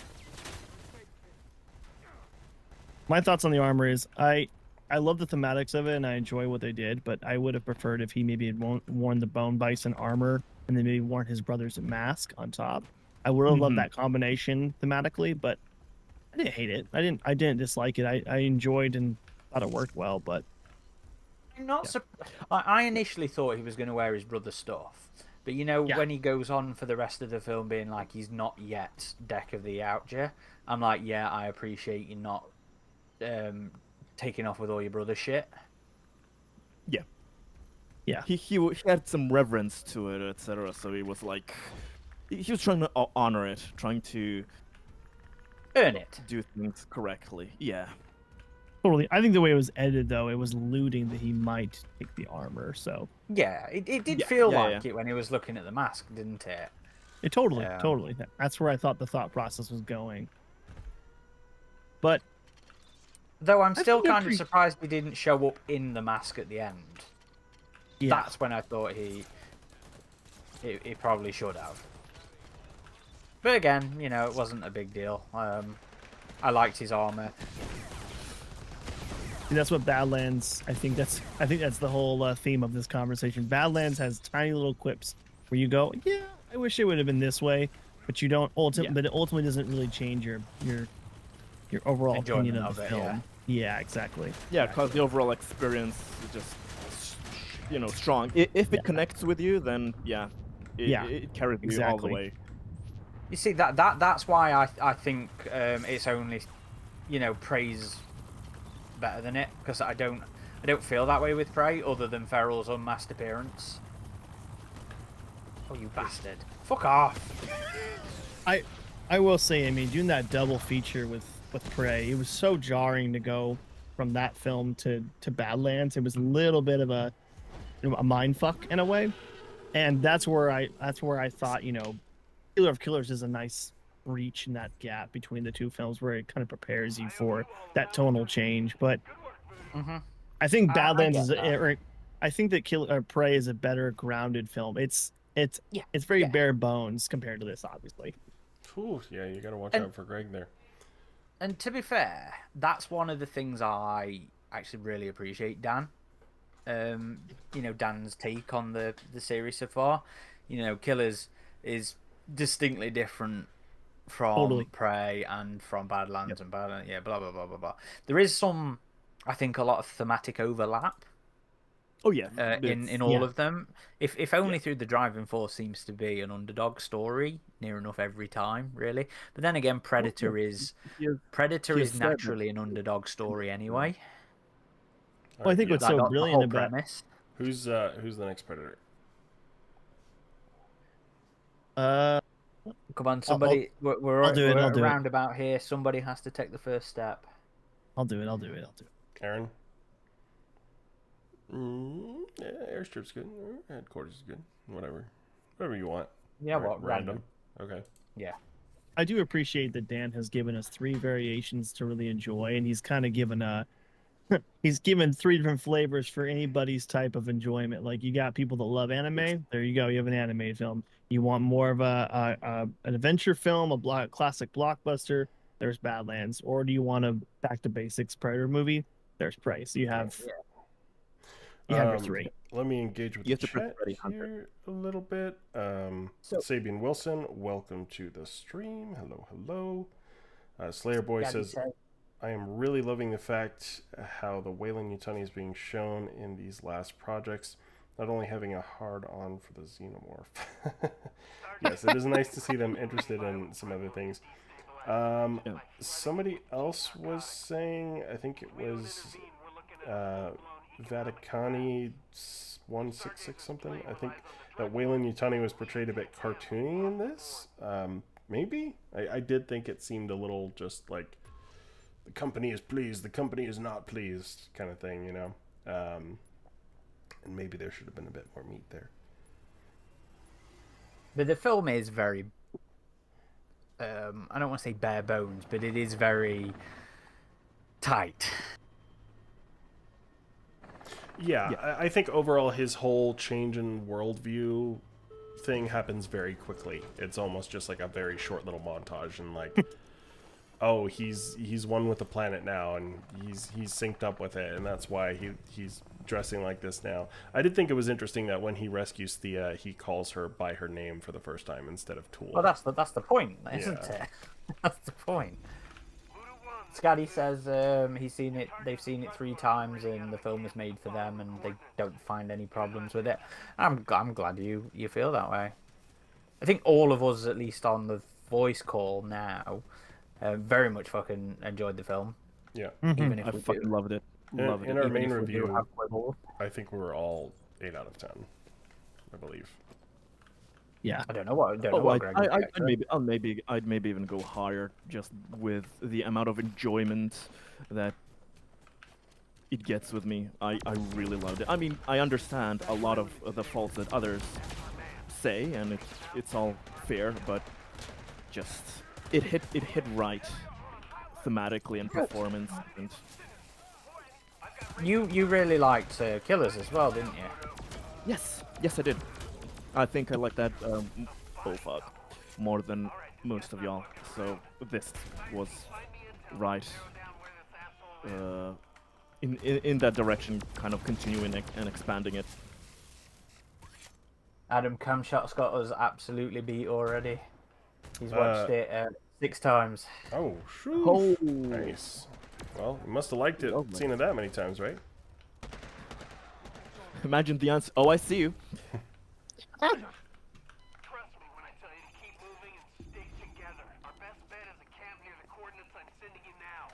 My thoughts on the armor is I love the thematics of it and I enjoy what they did, but I would have preferred if he maybe had worn the Bone Bison armor and then maybe worn his brother's mask on top. I would have loved that combination thematically, but I didn't hate it. I didn't dislike it. I enjoyed and thought it worked well, but I'm not I initially thought he was going to wear his brother's stuff, but you know, Yeah. when he goes on for the rest of the film being like he's not yet Deck of the Outjer, I'm like, yeah, I appreciate you not taking off with all your brother shit. He had some reverence to it, etc. So he was like, he was trying to honor it, trying to Earn it. do things correctly. Yeah. Totally. I think the way it was edited, though, it was alluding that he might take the armor. So Yeah, it did Yeah, feel yeah, like yeah. it when he was looking at the mask, didn't it? it totally, Yeah. totally. That's where I thought the thought process was going. But Though I'm still think they're kind of pretty- surprised he didn't show up in the mask at the end. yeah, That's when I thought he probably should have. But again, you know, it wasn't a big deal. I liked his armor. see, that's what Badlands. I think that's the whole theme of this conversation. Badlands has tiny little quips where you go, yeah, I wish it would have been this way, but you don't ultimately. But it ultimately doesn't really change your overall Enjoyment opinion of of the it, film. Yeah, exactly. Yeah, because the overall experience is just, strong. If it connects with you, then yeah, it carries you all the exactly. way. You see, that's why I think it's only, Prey's better than it, because I don't feel that way with Prey other than Ferrell's unmasked appearance. Oh, you bastard! Fuck off! I will say, I mean, doing that double feature with Prey, it was so jarring to go from that film to Badlands. It was a little bit of a mind fuck in a way, and that's where I thought, Killer of Killers is a nice breach in that gap between the two films where it kind of prepares you for that tonal change. But Mm-hmm. I think I Badlands get is, that. or I think that Prey is a better grounded film. It's very Yeah. bare bones compared to this, obviously. Ooh, yeah, you gotta watch And- out for Greg there. And to be fair, that's one of the things I actually really appreciate, Dan. Dan's take on the series so far. Killers is distinctly different from Totally. Prey and from Badlands and Badlands. Yeah, blah blah blah blah blah. There is some, I think, a lot of thematic overlap Oh yeah, in all of them. If only through the driving force seems to be an underdog story near enough every time, really. But then again, Predator is he has said that- naturally an underdog story anyway. Well, I think yeah. what's so the brilliant whole about premise. Who's the next Predator? Come on, somebody. We're I'll do it, we're I'll at do a it. roundabout here. Somebody has to take the first step. I'll do it. Aaron? Yeah, airstrip's good. Headquarters is good. Whatever you want. Yeah, what Random. Okay. Yeah. I do appreciate that Dan has given us 3 variations to really enjoy, and he's kind of given he's given 3 different flavors for anybody's type of enjoyment. Like, you got people that love anime, there you go, you have an anime film. You want more of an adventure film, a classic blockbuster, there's Badlands. Or do you want a back to basics Predator movie? There's Prey. So you have your 3. Let me engage with You the have to press chat Freddy Hunter. here a little bit. Sabian Wilson, welcome to the stream. Hello. Slayer Boy says, I am really loving the fact how the Wayland Yutani is being shown in these last projects, not only having a hard-on for the Xenomorph. Yes, it is nice to see them interested in some other things. Somebody else was saying, I think it was Vaticani 166 something. I think that Wayland Yutani was portrayed a bit cartoony in this. Maybe? I did think it seemed a little just like the company is pleased, the company is not pleased kind of thing, and maybe there should have been a bit more meat there. But the film is very. I don't want to say bare bones, but it is very tight. Yeah, I think overall his whole change in worldview thing happens very quickly. It's almost just like a very short little montage, and like, oh, he's one with the planet now, and he's synced up with it, and that's why he's dressing like this now. I did think it was interesting that when he rescues Thea, he calls her by her name for the first time instead of Tool. Well, that's the point, isn't Yeah. it? That's the point. Scotty says they've seen it 3 times, and the film was made for them, and they don't find any problems with it. I'm glad you feel that way. I think all of us, at least on the voice call now, very much fucking enjoyed the film. Yeah. Even if I we fucking do, loved it. In our even main if we do review, have quibbles. I think we were all 8 out of 10, I believe. Yeah. I don't know what. I don't know Oh, what Greg would be, actually. I'd maybe even go higher, just with the amount of enjoyment that it gets with me. I really loved it. I mean, I understand a lot of the faults that others say, and it's all fair, but just it hit right thematically and performance. And You really liked Killers as well, didn't you? yes, I did. I think I like that. Oh fuck, more than most of y'all. So this was right. In that direction, kind of continuing and expanding it. Adam Camshot's got us absolutely beat already. He's watched it 6 times. Oh, shoo. Oh, Nice. Well, you must have liked it, Lovely. seen it that many times, right? imagine the answer. Oh, I see you. Trust me when I tell you to keep moving and stick together. Our best bet is a camp near the coordinates I'm sending you now.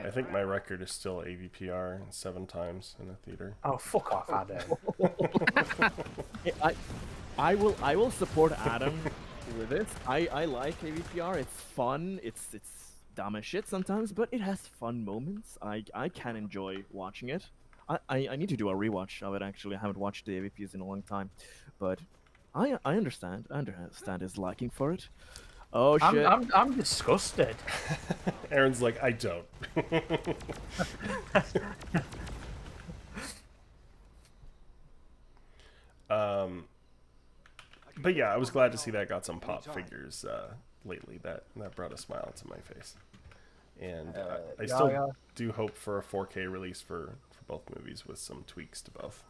Yeah, I think my record is still AVPR 7 times in a theater. Oh, fuck off, Adam. I will support Adam with this. I like AVPR. It's fun. It's dumb as shit sometimes, but it has fun moments. I can enjoy watching it. I need to do a rewatch of it actually. I haven't watched the AVPs in a long time, but I understand. I understand his liking for it. Oh shit. I'm disgusted. Aaron's like, I don't. But yeah, I was glad to see that got some pop figures lately. That brought a smile to my face. And I still yeah. do hope for a 4K release for both movies with some tweaks to both.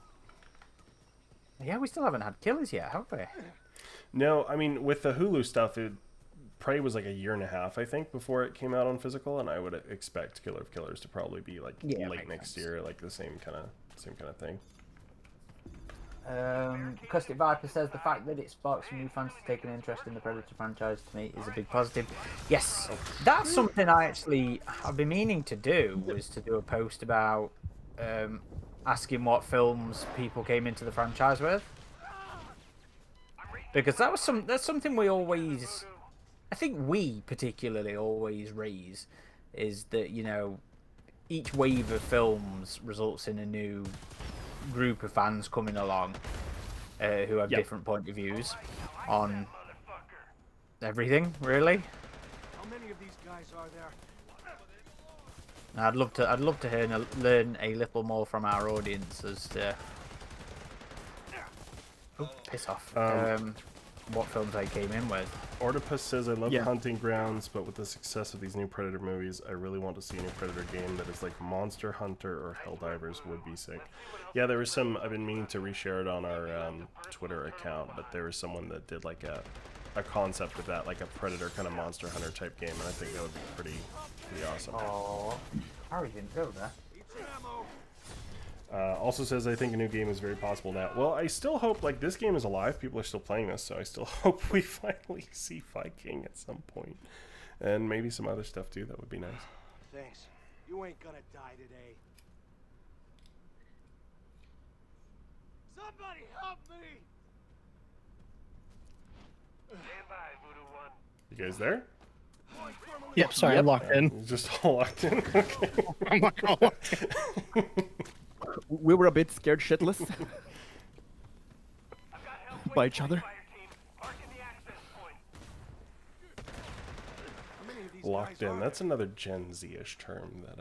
Yeah, we still haven't had Killers yet, have we? No, I mean, with the Hulu stuff, Prey was like a year and a half, I think, before it came out on physical, and I would expect Killer of Killers to probably be like Yeah, late makes next sense. year, like the same kind of thing. Custic Viper says the fact that it sparks some new fans to take an interest in the Predator franchise to me is a big positive. Yes, that's something I've been meaning to do, was to do a post about asking what films people came into the franchise with, because that's something we always, I think we particularly always raise, is that, you know, each wave of films results in a new group of fans coming along who have different point of views on everything, really. How many of these guys are there? I'd love to learn a little more from our audience as to piss off what films they came in with. Ortopus says, I love Yeah. Hunting Grounds, but with the success of these new Predator movies, I really want to see a new Predator game that is like Monster Hunter or Helldivers would be sick. Yeah, there was some, I've been meaning to reshare it on our Twitter account, but there was someone that did like a concept of that, like a Predator kind of Monster Hunter type game, and I think that would be pretty awesome. Oh, Harry didn't go there. Also says, I think a new game is very possible now. Well, I still hope, like, this game is alive. People are still playing this, so I still hope we finally see Viking at some point. And maybe some other stuff, too. That would be nice. Thanks. You ain't gonna die today. Somebody help me! Stand by, Voodoo One. You guys there? Yep, sorry, I'm locked in. You're just all locked in? Okay. I'm not gonna lock in. We were a bit scared shitless I've got help by each other. fire team. Marking the access point. How many of these Locked guys in. are That's there? another Gen Z-ish term that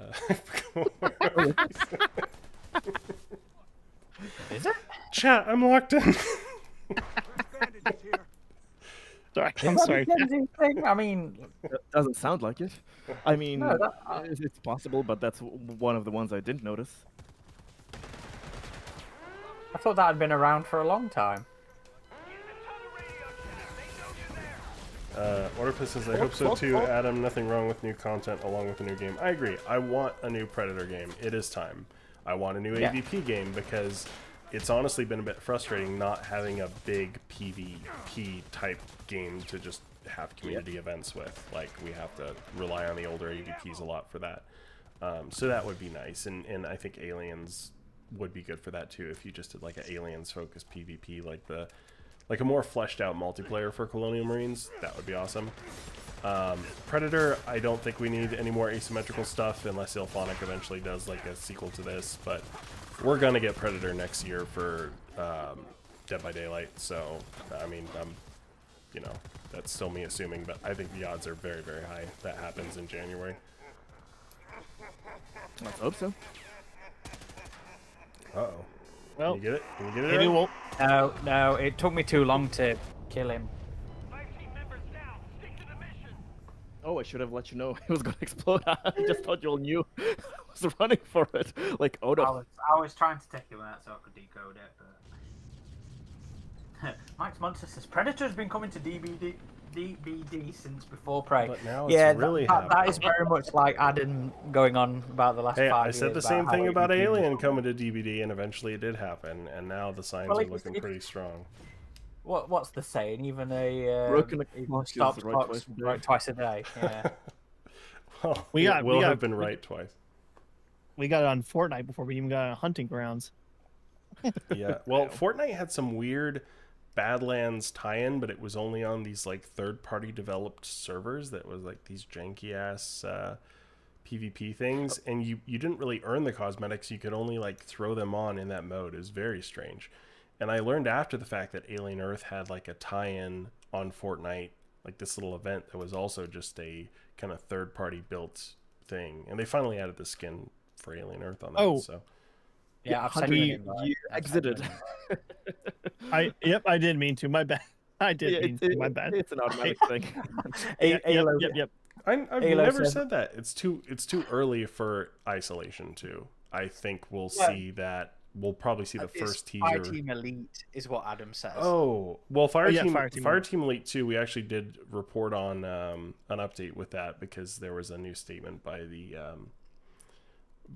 Is it? Chat, I'm locked in. Bandages here. Sorry, I'm Is that sorry. a Gen Z thing? I mean, Doesn't sound like it. I mean, No, it's possible, but that's one of the ones I didn't notice. I thought that had been around for a long time. Orpus says, I hope so too. Adam, nothing wrong with new content along with a new game. I agree. I want a new Predator game. It is time. I want a new Yeah. AVP game because it's honestly been a bit frustrating not having a big PvP type game to just have community events with. Like, we have to rely on the older AVPs a lot for that. So that would be nice. And I think Aliens would be good for that too, if you just did like an Aliens focused PvP like like a more fleshed out multiplayer for Colonial Marines, that would be awesome. Predator, I don't think we need any more asymmetrical stuff unless Ilphonic eventually does like a sequel to this, but we're gonna get Predator next year for Dead by Daylight, so I mean, you know, that's still me assuming, but I think the odds are very, very high that happens in January. Let's hope so. Uh-oh. Well, Can you get it? Can you get it? maybe Aaron? we'll. No, it took me too long to kill him. 5 team members down. Stick to the mission. Oh, I should have let you know it was gonna explode. I just thought you all knew. I was running for it. Like, oh no. I was trying to take him out so I could decode it, but Mike's Monster says Predator's been coming to DBD since before Prey. But now it's yeah, really that happening. is very much like Adam going on about the last Hey, 5 I years. said the same thing how about it became- Alien coming to DVD, and eventually it did happen, and now the signs Well, are it's- looking it's- pretty strong. What's the saying? Even a Broken even clock is stopped right clock's twice a day. right twice a day. Yeah. Well, We it got- will we have got- been right twice. We got it on Fortnite before we even got it on Hunting Grounds. Yeah. Well, Fortnite had some weird Badlands tie-in, but it was only on these like third-party developed servers that was like these janky ass PvP things, and you didn't really earn the cosmetics. You could only like throw them on in that mode. It was very strange. And I learned after the fact that Alien Earth had like a tie-in on Fortnite, like this little event that was also just a kind of third-party built thing. And they finally added the skin for Alien Earth on that. Oh. So Yeah, I've sent Hunter, you you an invite. you I've sent you exited. an Yep, I did mean to. My bad. I did Yeah, mean to. My bad. It's an automatic thing. Yep, Alo- yep. I've Halo never 7. said that. It's too early for Isolation 2. I think we'll Yeah. see that. We'll probably see the It's first Fire teaser. Team Elite is what Adam says. Oh, well, Fire yeah, Team Fire Team Elite 2, we actually did report on an update with that because there was a new statement by the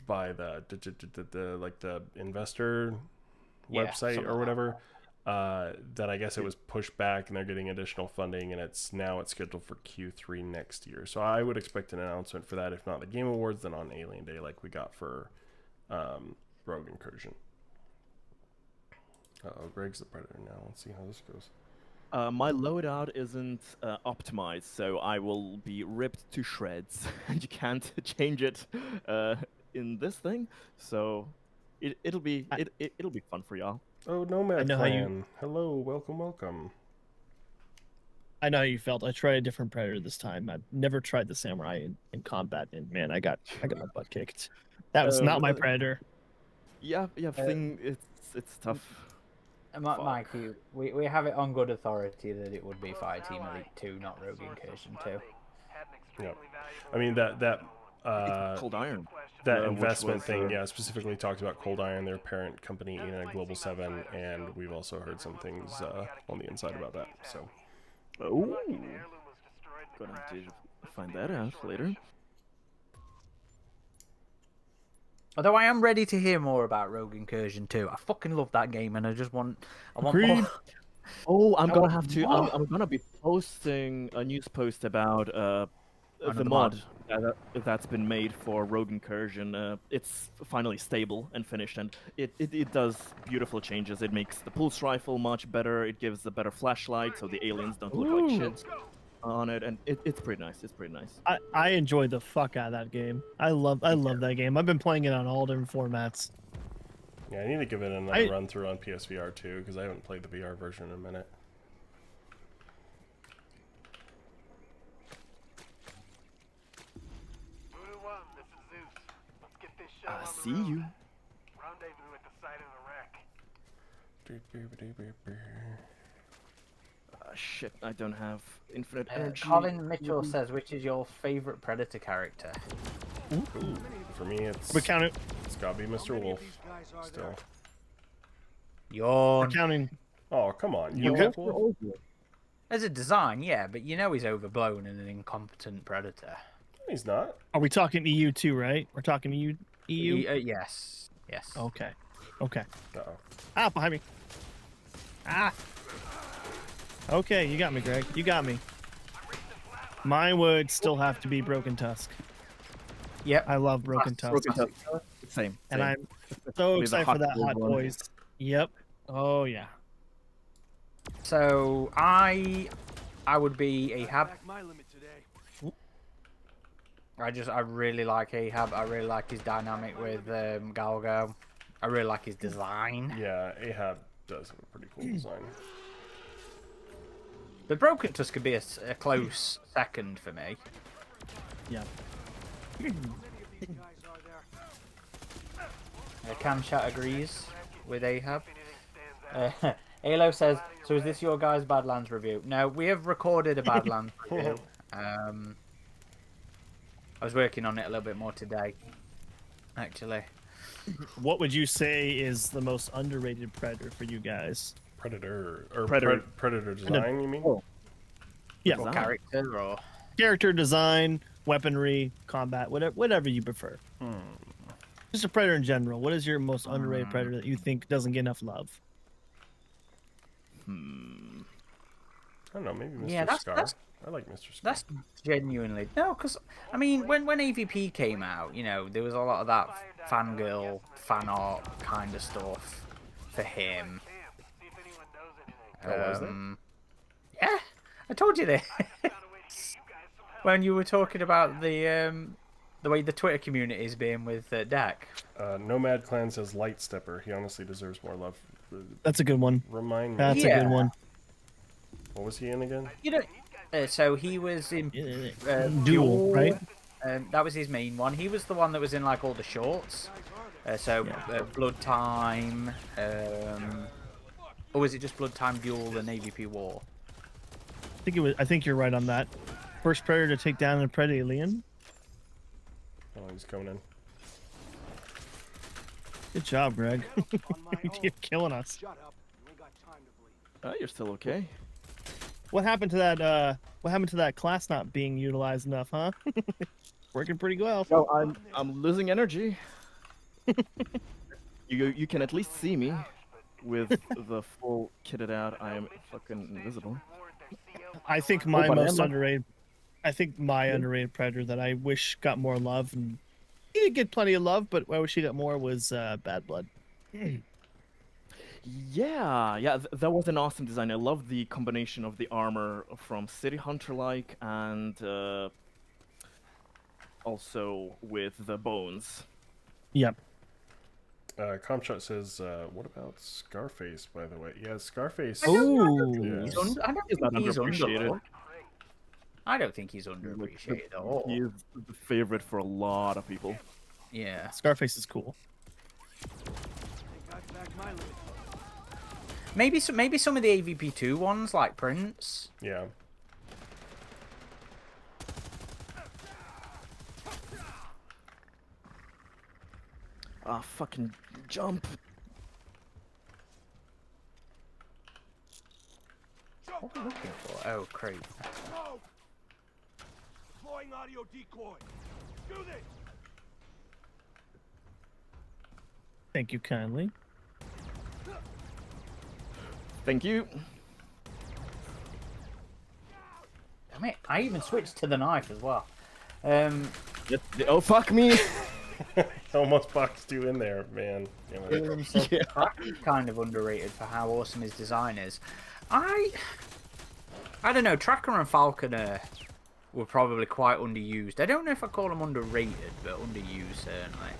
like the investor Yeah, website something or like whatever. That I guess it was pushed back and they're getting additional funding, and it's scheduled for Q3 next year. So I would expect an announcement for that, if not the Game Awards, then on Alien Day, like we got for Rogue Incursion. Uh-oh, Greg's the Predator now. Let's see how this goes. My loadout isn't optimized, so I will be ripped to shreds, and you can't change it in this thing. So it'll be fun for y'all. Oh, Nomad know how you- Clan. Hello, welcome. I know how you felt. I tried a different Predator this time. I've never tried the Samurai in combat, and man, I got my butt kicked. That was not my but- Predator. Yeah, thing. It's tough. Mike, we have it on good authority that it would be Fire Team Elite 2, not Rogue Incursion 2. Yep. I mean that Cold Iron. that which investment was, thing, yeah, specifically talked about Cold Iron, their parent company, in Global 7, and we've also heard some things on the inside about that. So, Oh, gonna have to find that out later. Although I am ready to hear more about Rogue Incursion 2. I fucking love that game, and I want Agreed. more. Oh, I'm gonna have to. wow. I'm gonna be posting a news post about the Another mod that's been made for Rogue Incursion. It's finally stable and finished, and it does beautiful changes. It makes the pulse rifle much better. It gives a better flashlight, so the aliens don't look like shit on it, and it's pretty nice. It's pretty nice. I enjoyed the fuck out of that game. I love that game. I've been playing it on all different formats. yeah, I need to give it another run through on PSVR 2 because I haven't played the VR version in a minute. Voodoo 1, this is Zeus. Let's get this show I on the see road. you. Rendezvous at the site of the wreck. Shit, I don't have infinite energy. Colin Mitchell says, which is your favourite Predator character? Ooh, for me, it's We're counting. gotta be Mr. Wolf. Still. We're Yawn. counting. Oh, come on, You you got- Wolf? As a design, yeah, but you know he's overblown and an incompetent Predator. He's not. Are we talking EU too? Right? We're talking EU. EU. Yes. Yes. Okay. Okay. Uh-oh. Ah, behind me. Ah. Okay, you got me, Greg. You got me. Mine would still have to be Broken Tusk. Yep. I love Broken Tusk. Broken Tusk. Same. And same. I'm so With the excited for Hot that Boys Hot one. Boys. Yep. Oh yeah. So I would be Ahab. My limit today. I really like Ahab. I really like his dynamic with Galgo. I really like his design. Yeah, Ahab does have a pretty cool design. The Broken Tusk could be a close second for me. Yeah. Camchat agrees with Ahab. Alo says, so is this your guys' Badlands review? No, we have recorded a Badlands review. I was working on it a little bit more today, actually. What would you say is the most underrated Predator for you guys? Predator or Predator. Predator design, you mean? Oh. Yeah. Or character, or... Character design, weaponry, combat, whatever you prefer. Just a Predator in general. What is your most underrated Predator that you think doesn't get enough love? I don't know, maybe Mr. Yeah, Scar. that's- I like Mr. Scar. That's genuinely... No, because, I mean, when AVP came out, you know, there was a lot of that fangirl, fan art kind of stuff for him. See if anyone knows anything. Oh, was there? Yeah, I told you this. Found a way to get you guys some help. When you were talking about the way the Twitter community is being with Dak. Nomad Clan says Light Stepper. He honestly deserves more love. That's a good one. Remind me. That's a Yeah. good one. What was he in again? You know, so he was in Duel, right? That was his main one. He was the one that was in like all the shorts. Blood Time. Or was it just Blood Time, Duel, and AVP War? I think you're right on that. First Predator to take down a Predalien. Oh, he's coming in. Good job, Greg. On my own. You're killing us. Shut up. You ain't got time to bleed. You're still okay. What happened to that? What happened to that class not being utilized enough, huh? Working pretty well. No, I'm losing energy. You can at least see me with the full kitted out. I am fucking invisible. I think my but I most am- underrated. I think my underrated Predator that I wish got more love, and he did get plenty of love, but I wish he got more was Bad Blood. Yeah, that was an awesome design. I love the combination of the armor from City Hunter-like and also with the bones. Yep. Comshot says, what about Scarface, by the way? Yeah, Scarface. Oh, Yeah. I don't He's think not he's underappreciated. underrated. I don't think he's underappreciated at all. He is the favorite for a lot of people. Yeah. Scarface is cool. Got back my limit. Maybe some of the AVP2 ones, like Prince. Yeah. Ah, fucking jump. What are we looking for? Oh, crate. Go! Deploying audio decoy. Do this! Thank you kindly. Thank you. Damn it! I even switched to the knife as well. Oh, fuck me. Almost boxed you in there, man. Damn it. Dylan said Tracker's kind of underrated for how awesome his design is. I don't know. Tracker and Falconer were probably quite underused. I don't know if I call them underrated, but underused certainly.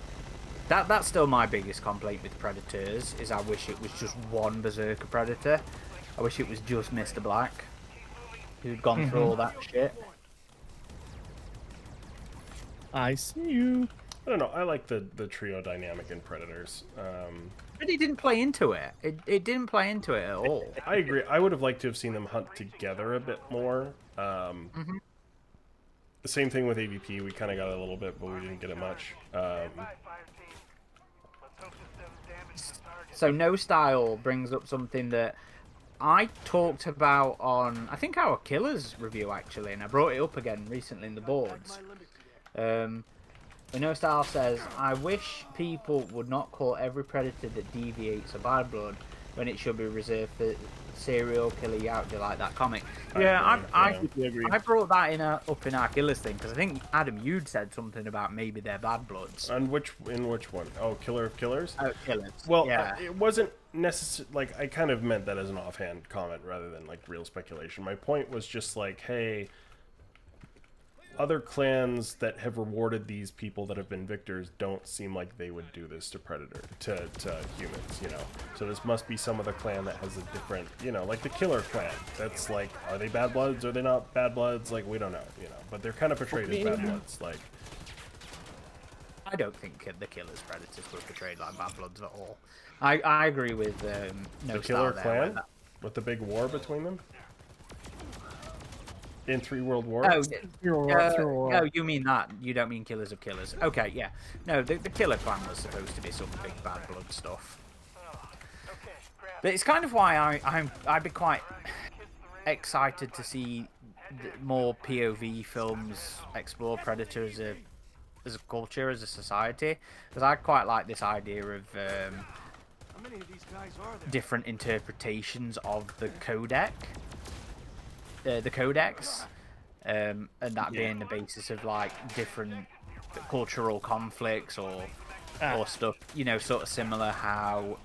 That's still my biggest complaint with Predators, is I wish it was just one Berserker Predator. I wish it was just Mr. Black, who'd gone through all that shit. I see you. I don't know. I like the trio dynamic in Predators. But it didn't play into it. It didn't play into it at all. I agree. I would have liked to have seen them hunt together a bit more. The same thing with AVP. We kind of got it a little bit, but we didn't get it much. Fire team. Let's hope this doesn't damage the target. So No Style brings up something that I talked about on, I think, our Killers review actually, and I brought it up again recently in the boards. My limit today. No Style says, I wish people would not call every predator that deviates a bad blood when it should be reserved for serial killer you out. Do you like that comic? Yeah, agree, I agree. I brought that up in our Killers thing because I think Adam, you'd said something about maybe they're bad bloods. And in which one? Oh, Killer of Killers. Oh, Killers. Well, yeah. it wasn't like I kind of meant that as an offhand comment rather than like real speculation. My point was just like, hey, other clans that have rewarded these people that have been victors don't seem like they would do this to Predator, to humans, you know. So this must be some other clan that has a different, you know, like the Killer clan. That's like, are they bad bloods? Are they not bad bloods? Like, we don't know, you know. But they're kind of portrayed as bad bloods, like. I don't think the Killer's Predators were portrayed like bad bloods at all. I agree with No The Star Killer there, clan? where that- With the big war between them? In 3 World War? Oh, Through you mean that? You don't mean Killers of Killers? Okay, yeah. No, the Killer clan was supposed to be some big bad blood stuff. But it's kind of why I'd be quite excited to see more POV films explore Predator as a culture, as a society, because I quite like this idea of How many of these guys are there? different interpretations of the codex, and that being the basis of like different cultural conflicts or stuff, you know, sort of similar how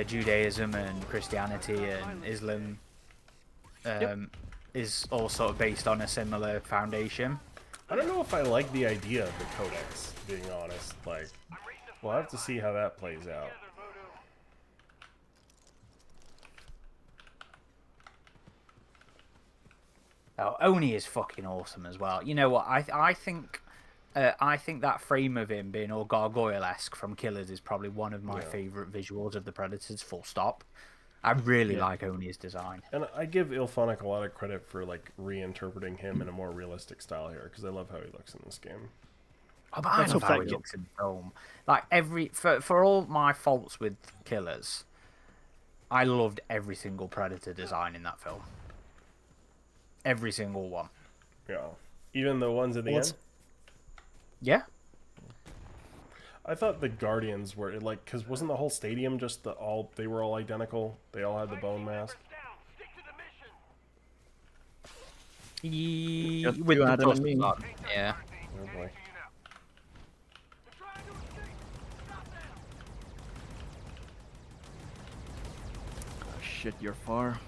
Judaism and Christianity and Islam is all sort of based on a similar foundation. I don't know if I like the idea of the Codex, being honest. Like, we'll have to see how that plays out. Oh, Oni is fucking awesome as well. You know what? I think that frame of him being all gargoyle-esque from Killers is probably one of my favorite visuals of the Predators. Full stop. I really like Oni's design. And I give Ilphonic a lot of credit for like reinterpreting him in a more realistic style here, because I love how he looks in this game. Oh, but I love how he looks in film. Like for all my faults with Killers, I loved every single Predator design in that film. Every single one. Yeah, even the ones at the end. Yeah. I thought the Guardians were like, because wasn't the whole stadium just they were all identical? They all had the bone mask. Just With you, the Adam, plus and me. on. Yeah. Oh boy. Oh, shit, you're far.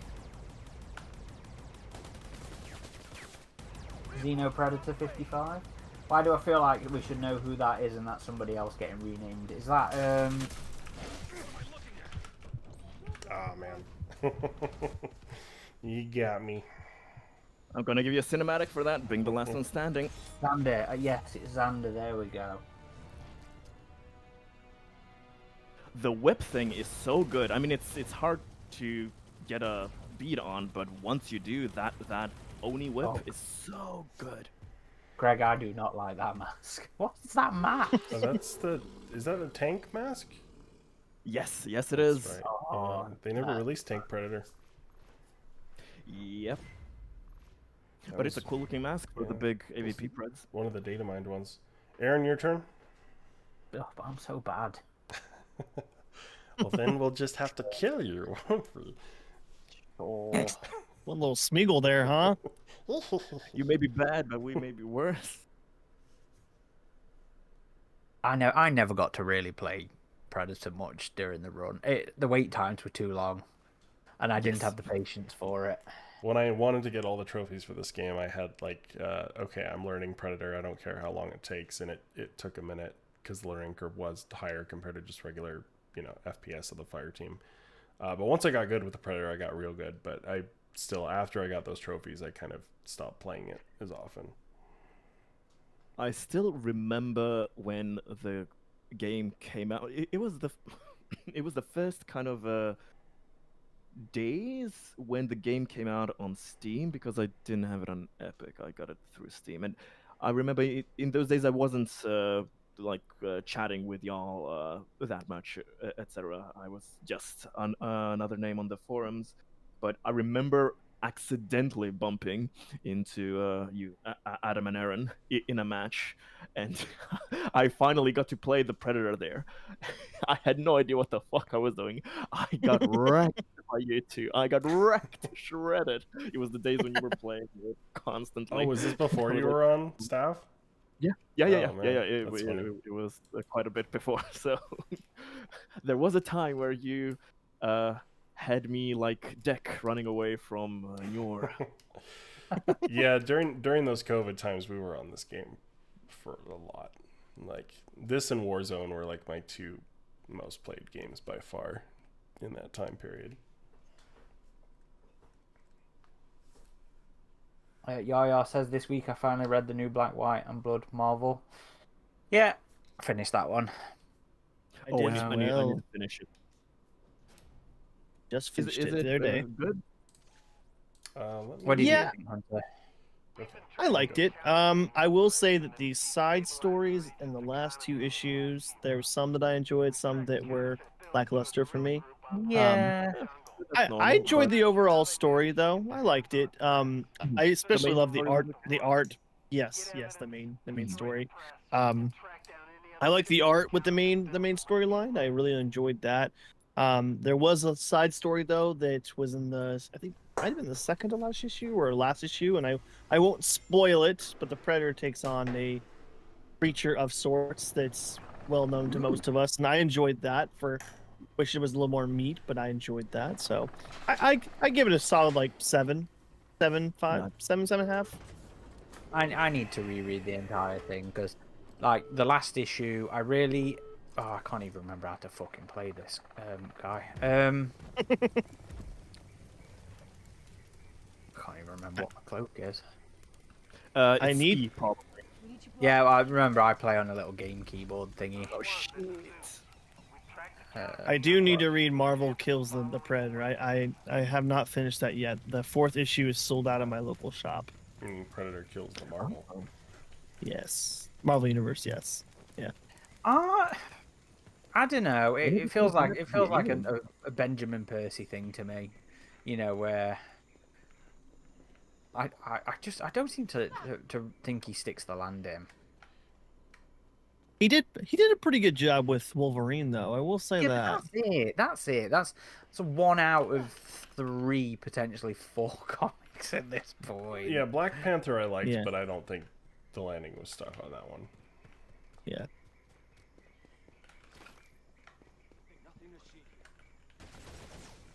Xeno Predator 55. Why do I feel like we should know who that is and that's somebody else getting renamed? Is that Ah, man. You got me. I'm gonna give you a cinematic for that, being the last one standing. Xander? Yes, it's Xander. There we go. The whip thing is so good. I mean, it's hard to get a beat on, but once you do, that Oni whip is so good. Greg, I do not like that mask. What's that mask? Oh, is that a tank mask? Yes, yes it is. That's right. Yeah, they never released Tank Predator. Yep. That But it's a was cool looking mask with the yeah, big AVP preds. one of the data mined ones. Aaron, your turn. Oh, but I'm so bad. Well, then we'll just have to kill you, won't we? Oh. One little Smeagol there, huh? You may be bad, but we may be worse. I know. I never got to really play Predator much during the run. The wait times were too long, and I didn't have the patience for it. When I wanted to get all the trophies for this game, I had like, okay, I'm learning Predator. I don't care how long it takes, and it took a minute because the learning curve was higher compared to just regular, FPS of the fire team. But once I got good with the Predator, I got real good. But I still, after I got those trophies, I kind of stopped playing it as often. I still remember when the game came out. It was the it was the first kind of days when the game came out on Steam, because I didn't have it on Epic. I got it through Steam, and I remember in those days I wasn't chatting with y'all that much, etc. I was just another name on the forums, but I remember accidentally bumping into Adam and Aaron in a match, and I finally got to play the Predator there. I had no idea what the fuck I was doing. I got wrecked by you two. I got wrecked, shredded. It was the days when you were playing it constantly. Oh, was this before you were on staff? Yeah. Oh, man, It, that's it, funny. it was quite a bit before. So there was a time where you had me like Deck running away from Yor. Yeah, during those COVID times, we were on this game for a lot. Like this and Warzone were like my two most played games by far in that time period. Yaya says this week I finally read the new Black, White, and Blood Marvel. Yeah, I finished that one. I Oh, did I as need well. to finish it. Just Is finished it it the other day. good? What do you Yeah. think, Hunter? I liked it. I will say that the side stories in the last two issues, there were some that I enjoyed, some that were lackluster for me. Yeah. That's I normal, enjoyed but the overall story though. I liked it. I especially main love the story art. was The art, yes, the main story. I like the art with the main storyline. I really enjoyed that. There was a side story though that was in the, I think might have been the second to last issue or last issue, and I won't spoil it, but the Predator takes on a creature of sorts that's well known to most of us, and I enjoyed that. For wish it was a little more meat, but I enjoyed that. So I give it a solid like 7, 7, 5, 7, 7.5. I need to reread the entire thing because, like, the last issue, I really. Oh, I can't even remember how to fucking play this guy. Can't even remember what my cloak is. I it's need- E, probably. Yeah, I remember I play on a little game keyboard thingy. Oh shit. I do need to read Marvel Kills the Predator. I have not finished that yet. The 4th issue is sold out of my local shop. Predator kills the Marvel. Yes, Marvel Universe. Yes. I don't know. It feels like a Benjamin Percy thing to me. You know, where I don't seem to think he sticks the landing. He did a pretty good job with Wolverine though. I will say Yeah, that. but that's it. That's 1 out of 3, potentially 4 comics at this point. Yeah, Black Panther I liked, Yeah. but I don't think the landing was stuck on that one. Yeah.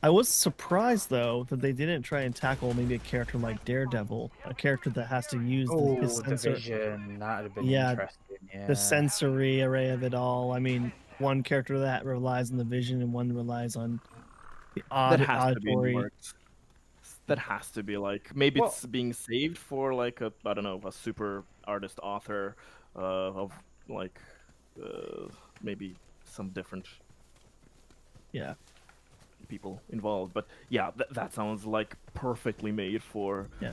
I was surprised though that they didn't try and tackle maybe a character like Daredevil, a character that has to use his the sensor, Vision. That'd have been Yeah, interesting. Yeah. the sensory array of it all. I mean, one character that relies on the vision and one relies on the That has to be in the auditory. works. That has to be like maybe Well- it's being saved for like a I don't know a super artist author of like maybe some different Yeah. people involved. But yeah, that sounds like perfectly made for Yeah.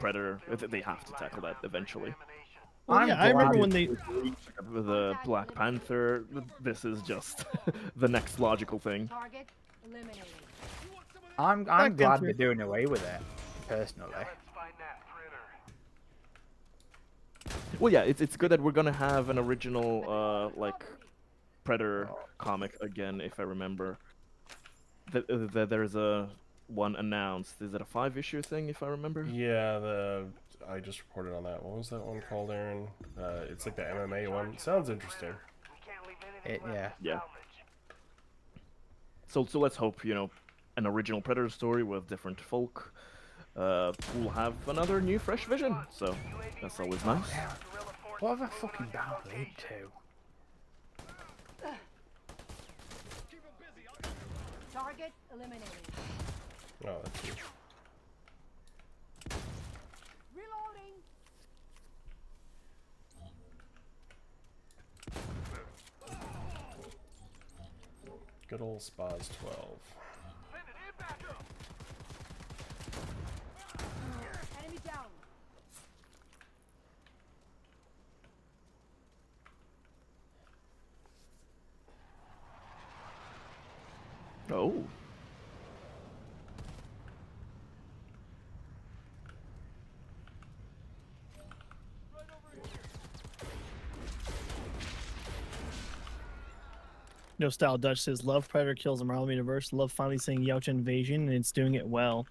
Predator. They have to tackle that eventually. Well, I'm yeah, I remember glad when they. With the Black Panther, this is just the next logical thing. Target eliminated. I'm Black glad Panther. they're doing away with it, personally. Let's find that critter. Well, yeah, it's good that we're gonna have an original like Predator comic again, if I remember. There's a one announced. Is it a 5-issue thing, if I remember? Yeah, I just reported on that. What was that one called, Aaron? It's like the MMA one. Sounds interesting. We can't leave anything left Yeah. to Yeah. salvage. So let's hope an original Predator story with different folk. We'll have another new, fresh vision. So that's always nice. What have I fucking bound lead to? Target eliminated. Oh, that's you. Reloading. Good old Spas 12. Enemy down. Oh. No Style Dutch says, love Predator kills the Marvel Universe. Love finally saying Yautja Invasion, and it's doing it well.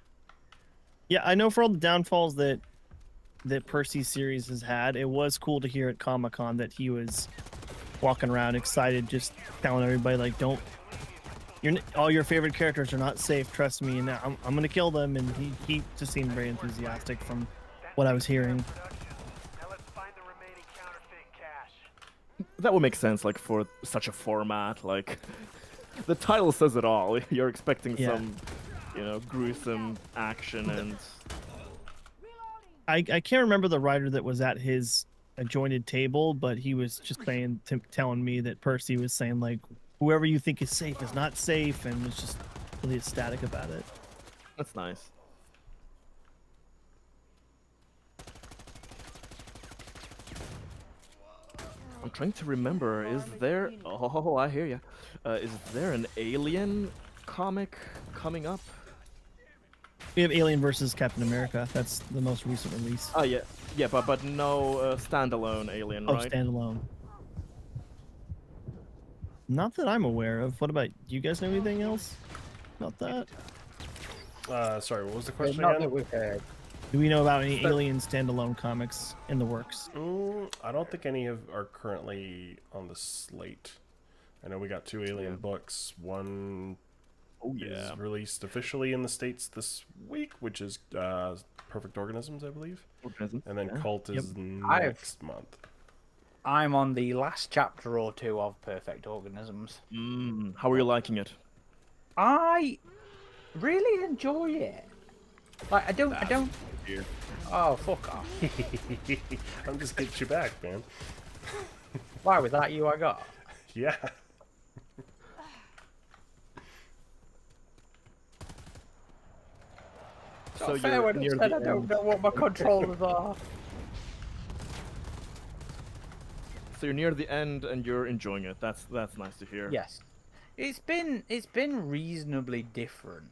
Yeah, I know for all the downfalls that that Percy's series has had. It was cool to hear at Comic-Con that he was walking around excited, just telling everybody like, "Don't, all your favorite characters are not safe. Trust me, and I'm gonna kill them." And he just seemed very enthusiastic from what I was hearing. Now let's find the remaining counterfeit cash. That would make sense, like for such a format. Like the title says it all. You're expecting Yeah. some, gruesome action and. I can't remember the writer that was at his adjoining table, but he was just saying, telling me that Percy was saying like, whoever you think is safe is not safe, and was just really ecstatic about it. That's nice. I'm trying to remember. Is there? Oh, I hear you. Is there an Alien comic coming up? We have Alien versus Captain America. That's the most recent release. Oh yeah, but no standalone Alien, Oh, right? standalone. Not that I'm aware of. What about you guys? Know anything else about that? Sorry, what was the question Not again? that we've heard. Do we know about any Alien standalone comics in the works? I don't think any are currently on the slate. I know we got 2 Alien books. One Oh is released officially in the States this week, which is Perfect Organisms, I believe. Organisms, And then yeah. Cult is I've- next month. I'm on the last chapter or 2 of Perfect Organisms. How are you liking it? I really enjoy it. Like I don't. Dear. Oh, fuck off! I'm just getting you back, man. Why was that you I got? Yeah. So Fair you're when I near said the I don't end. know what my controllers are. So you're near the end and you're enjoying it. That's nice to hear. Yes, it's been reasonably different.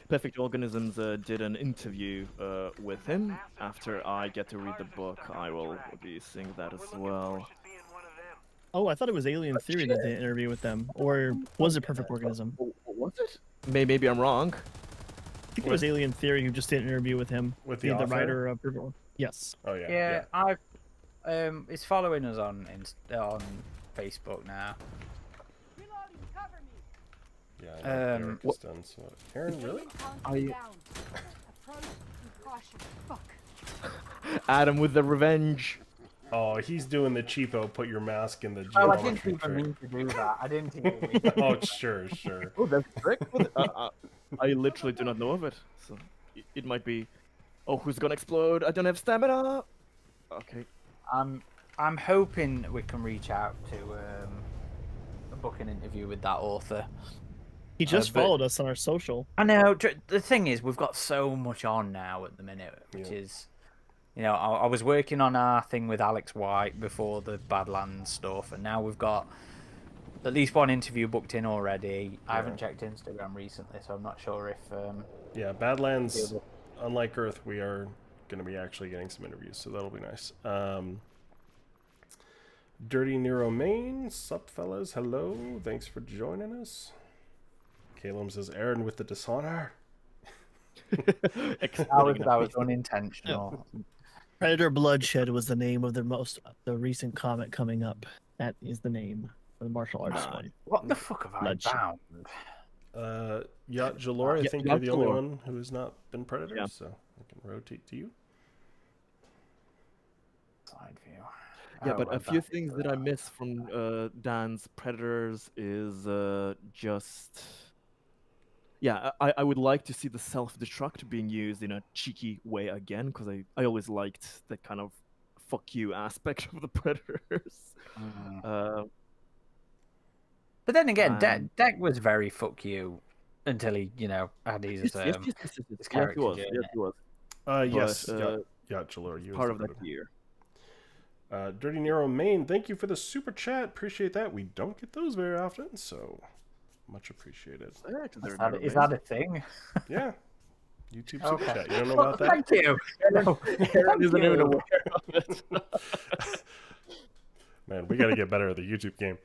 Perfect Organisms did an interview with him. After I get to read the book, I will be seeing that as well. Should be in one of them. Oh, I thought it was Alien Theory that did an interview with them, or was it Perfect Organism? Was it? Maybe I'm wrong. I think it was Alien Theory who just did an interview with him. With the the author? writer of Perfect. Yes. Oh yeah. Yeah, I've it's following us on Facebook now. Yeah. I know Um, Derek is done. So, Aaron, really? Are you- Approach with caution. Fuck. Adam with the revenge. Oh, he's doing the cheapo. Put your mask in the Oh, I didn't geometry even trick. mean to do that. I didn't even mean to. Oh, sure, sure. Oh, that's correct. I literally do not know of it. So it might be. Oh, who's gonna explode? I don't have stamina. Okay. I'm hoping we can reach out to book an interview with that author. He just but- followed us on our social. I know. The thing is, we've got so much on now at the minute, which Yeah. is, I was working on our thing with Alex White before the Badlands stuff, and now we've got at least one interview booked in already. I haven't checked Instagram recently, so I'm not sure if. Yeah, Badlands, unlike Earth, we are going to be actually getting some interviews, so that'll be nice. Dirty Nero Main, sup fellas, hello, thanks for joining us. Caleb says, Aaron with the dishonor. that was unintentional. Predator Bloodshed was the name of the recent comic coming up. That is the name of the martial arts one. What the fuck have I Bloodshed. bound? Yacht Jalor, I Yeah, think Yacht you're the only Jalor. one who has not been Predator, Yeah. so I can rotate to you. Side view. Yeah, Oh, but a well, few that- things that I miss from Dan's Predators is just. Yeah, I would like to see the self-destruct being used in a cheeky way again, because I always liked that kind of fuck you aspect of the Predators. But then again, Um, Deck was very fuck you until he, had his Yes, his character he was. journey. Yes, he was. Yes, But, Yacht Jalor, you part as of the that Predator. year. Dirty Nero Main, thank you for the super chat. Appreciate that. We don't get those very often, so much appreciated. Is that a thing? Yeah. YouTube super Okay. chat. You don't know about that? Thank you. Aaron isn't even you. aware of it. Man, we got to get better at the YouTube game.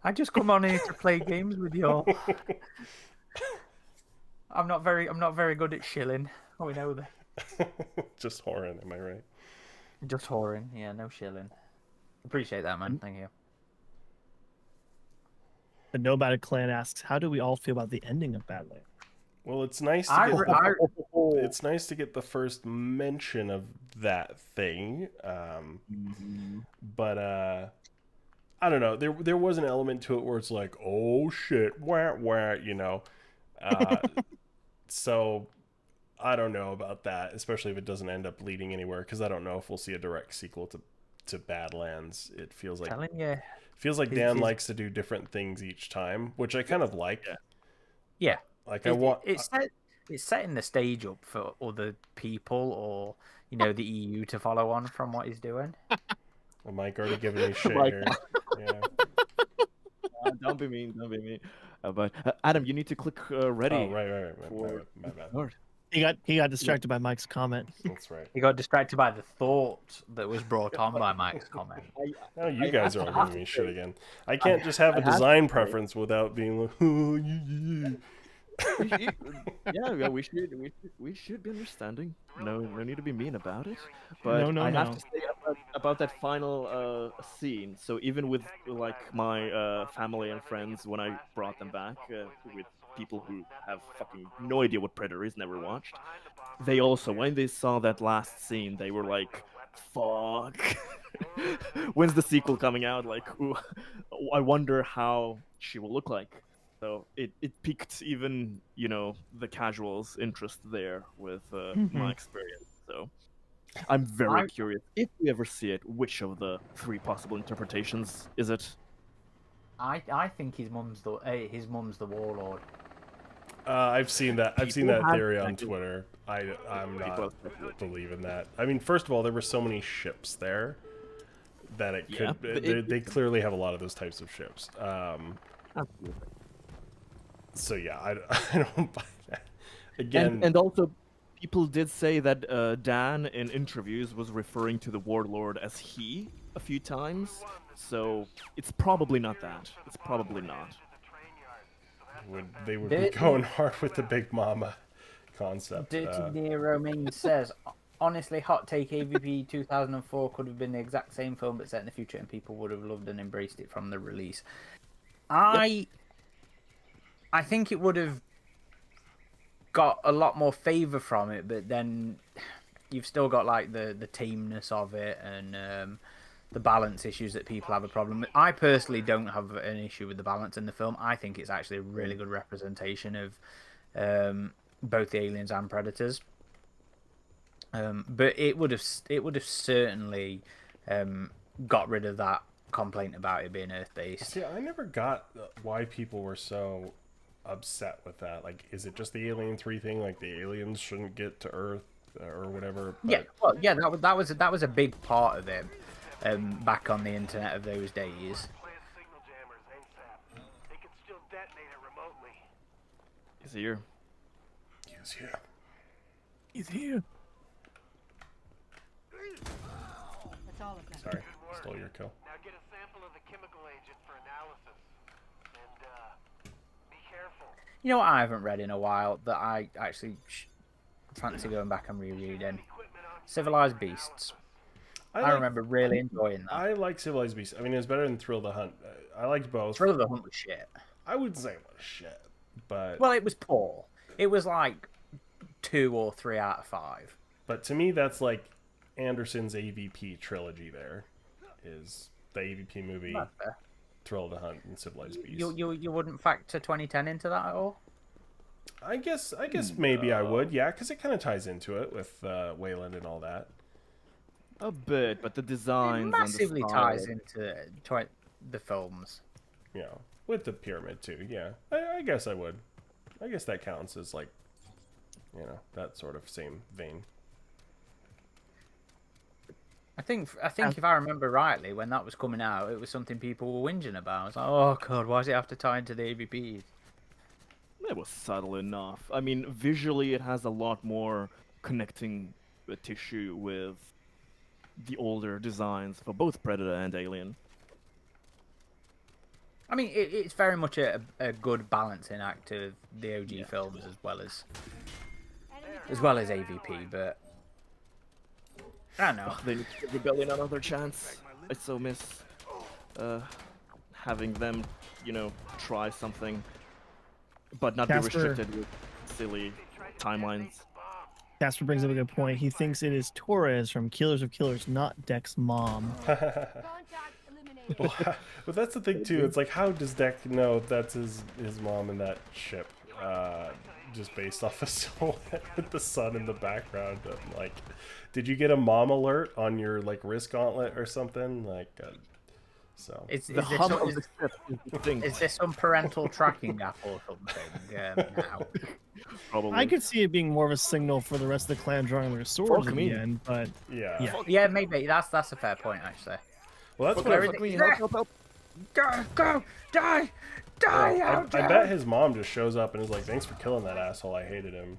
I just come on here to play games with you all. I'm not very good at shilling. Oh, we know that. Just Horan, am I right? Just whoring. Yeah, no shilling. Appreciate that, man. Thank you. The Know About It clan asks, how do we all feel about the ending of Badlands? Well, it's nice to I, get I, it's nice to get the first mention of that thing. But I don't know. There was an element to it where it's like, oh shit, wah wah, you know. So I don't know about that, especially if it doesn't end up leading anywhere, because I don't know if we'll see a direct sequel to Badlands. It feels like telling you. Dan his- likes to do different things each time, which I kind of like. Yeah. Like I want. It's setting the stage up for other people or the EU to follow on from what he's doing. Well, Mike already giving me shit Mike. here. Yeah. Don't be mean. Don't be mean. But Adam, you need to click ready. Oh, right. My bad. Lord. He got distracted by Mike's comment. That's right. He got distracted by the thought that was brought on by Mike's comment. Now you I guys are have all to giving me say- shit again. I can't just have a I have design to say- preference without being like, oh, yeah. Yeah, we should be understanding. No need to be mean about it. But No, I have no. to say about that final scene. So even with like my family and friends, when I brought them back with people who have fucking no idea what Predator is, never watched, they also, when they saw that last scene, they were like, "Fuck." When's the sequel coming out? Like, ooh, I wonder how she will look like. So it piqued even the casuals' interest there with my experience. So I'm very curious if we ever see it. Which of the three possible interpretations is it? I think his mum's the warlord. I've seen that. I've seen People that have theory on that- Twitter. I'm People not have- believing that. I mean, first of all, there were so many ships there that it Yeah, could. but They clearly have a lot of those types of ships. Absolutely. So yeah, I don't buy that. Again, And also, people did say that Dan in interviews was referring to the warlord as he a few times. So it's probably not that. It's probably not. they would be Did- going hard with the Big Mama concept. Dirty Nero Main says, honestly, hot take AVP 2004 could have been the exact same film but set in the future and people would have loved and embraced it from the release. I think it would have got a lot more favour from it, but then you've still got like the tameness of it and the balance issues that people have a problem with. I personally don't have an issue with the balance in the film. I think it's actually a really good representation of both the aliens and predators. But it would have certainly got rid of that complaint about it being Earth based. See, I never got why people were so upset with that. Like, is it just the Alien 3 thing? Like, the aliens shouldn't get to Earth or whatever? But... Yeah, well, yeah, that was a big part of it back on the internet of those days. Plant signal jammers ASAP. They can still detonate it remotely. He's here. Yes, yeah. He's here. That's all of them. Sorry, stole your kill. Now get a sample of the chemical agent for analysis. And be careful. You know what I haven't read in a while that I actually fancy going back and rereading? Equipment on Civilized Beasts. I remember really enjoying that. I like Civilized Beasts. I mean, it was better than Thrill of the Hunt. I liked both. Thrill of the Hunt was shit. I wouldn't say it was shit, but Well, it was poor. It was like 2 or 3 out of 5. but to me, that's like Anderson's AVP trilogy. There is the AVP movie, That's fair. Thrill of the Hunt, and Civilized Beasts. You wouldn't factor 2010 into that at all? I guess maybe I would, yeah, because it kind of ties into it with Wayland and all that. A bit, but the It designs massively and the style. ties into the films. You know, with the pyramid too. Yeah, I guess I would. I guess that counts as like, you know, that sort of same vein. I think if I remember rightly, when that was coming out, it was something people were whinging about. It's like, oh god, why does it have to tie into the AVPs? It was subtle enough. I mean, visually, it has a lot more connecting tissue with the older designs for both Predator and Alien. I mean, it's very much a good balancing act of the OG films as well as AVP, but I don't know. They need to give Rebellion another chance. I so miss having them, try something, but not be Casper. restricted with silly timelines. Casper brings up a good point. He thinks it is Torres from Killers of Killers, not Deck's mom. Contact eliminated. But that's the thing too. It's like, how does Deck know that's his mom in that ship? Just based off of silhouette with the sun in the background. I'm like, did you get a mom alert on your like wrist gauntlet or something? Like, so Is The there hum some- of the ship is the thing. Is there some parental tracking app or something now? Probably. I could see it being more of a signal for the rest of the clan drawing their swords at the me. end, but yeah. Yeah. Yeah, maybe that's a fair point actually. Well, that's Fuck what I, Where is fuck it? me, There! help. Go, die, I bet his mom just shows up and is like, "Thanks for killing that asshole. I hated him."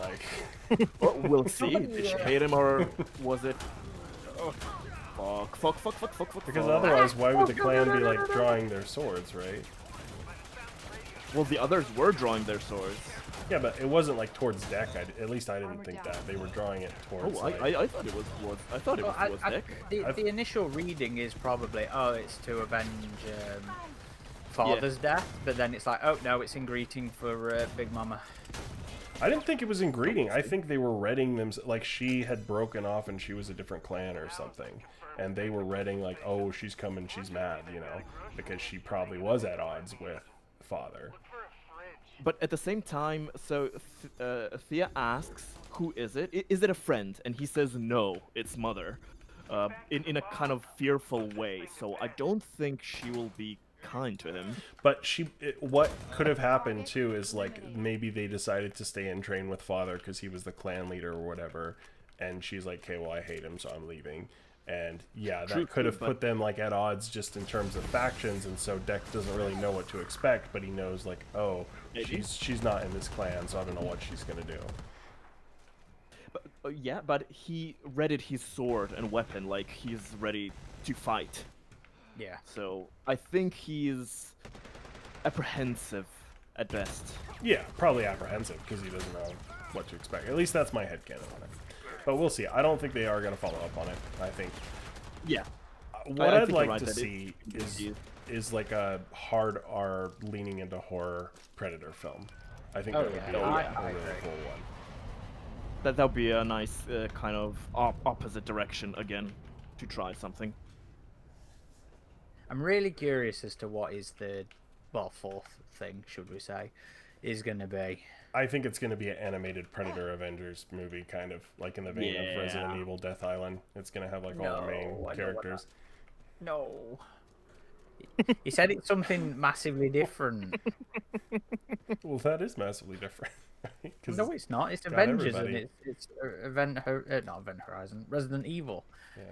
Like, Well, we'll see. Did she hate him or was it? Oh, fuck. because otherwise, why would the clan be like drawing their swords, right? Well, the others were drawing their swords. Yeah, but it wasn't like towards Deck. At least I didn't think that they were drawing it towards. Oh, like, I thought it was. I thought it was towards Deck. The initial reading is probably, oh, it's to avenge father's death, but then it's like, oh no, it's in greeting for Big Mama. I didn't think it was in greeting. I think they were reading them like she had broken off and she was a different clan or something, and they were reading like, oh, she's coming, she's mad, because she probably was at odds with father. But at the same time, so Thea asks, "Who is it? Is it a friend?" And he says, "No, it's mother," in a kind of fearful way. So I don't think she will be kind to him. But what could have happened too is like maybe they decided to stay and train with father because he was the clan leader or whatever, and she's like, "Okay, well I hate him, so I'm leaving." And yeah, that True, could have but- put them like at odds just in terms of factions, and so Deck doesn't really know what to expect, but he knows like, oh, Maybe. she's not in this clan, so I don't know what she's gonna do. But, yeah, but he readied his sword and weapon, like he's ready to fight. Yeah. So I think he's apprehensive at best. Yeah, probably apprehensive because he doesn't know what to expect. At least that's my headcanon on it. But we'll see. I don't think they are going to follow up on it. I think Yeah. what I I'd think you're like right to that see it- is like a hard R leaning into horror Predator film. I think Oh, that would yeah. be I a really agree. cool one. That would be a nice kind of opposite direction again to try something. I'm really curious as to what is the, fourth thing, should we say, is going to be. I think it's going to be an animated Predator Avengers movie, kind of like in the vein of Resident Yeah. Evil Death Island. It's going to have like all the No, I main don't want characters. No. He said it's something massively different. Well, that is massively different. Right? 'Cause No, it's not. It's got Avengers everybody. and it's not Event Horizon, Resident Evil. Yeah,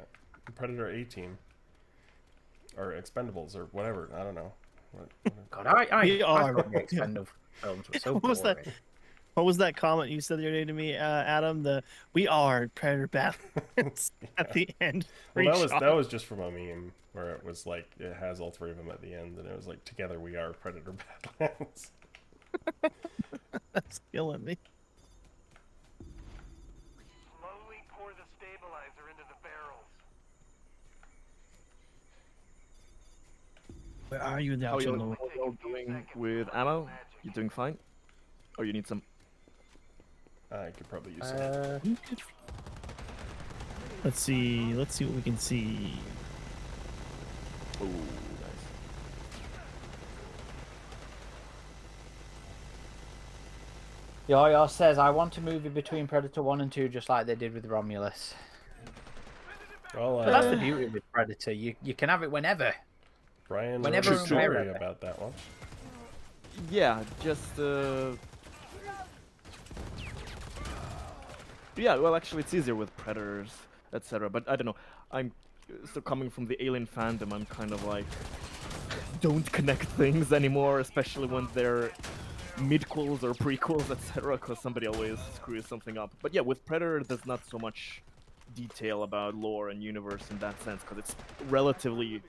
Predator A-Team or Expendables or whatever. I don't know. What- God, I We are- thought the Expendables films were so What was that? boring. what was that comment you said the other day to me, Adam? We are Predator Badlands at the end. Well, Reach that on. was just from a meme where it was like it has all three of them at the end, and it was like together we are Predator Badlands. That's killing me. Slowly pour the stabilizer into the barrels. Where are you now, How are you Cholo? all doing with ammo? You doing fine? Or you need some? I could probably use some. Let's see. Let's see what we can see. Oh, nice. Yo says, I want a movie between Predator 1 and 2 just like they did with Romulus. Well, But that's the beauty with Predator. You can have it whenever. Brian whenever wrote a and story wherever. about that one. Yeah, just yeah, well, actually, it's easier with predators, etc. But I don't know. I'm so coming from the Alien fandom. I'm kind of like don't connect things anymore, especially when they're midquels or prequels, etc. Because somebody always screws something up. But yeah, with Predator, there's not so much detail about lore and universe in that sense, because it's relatively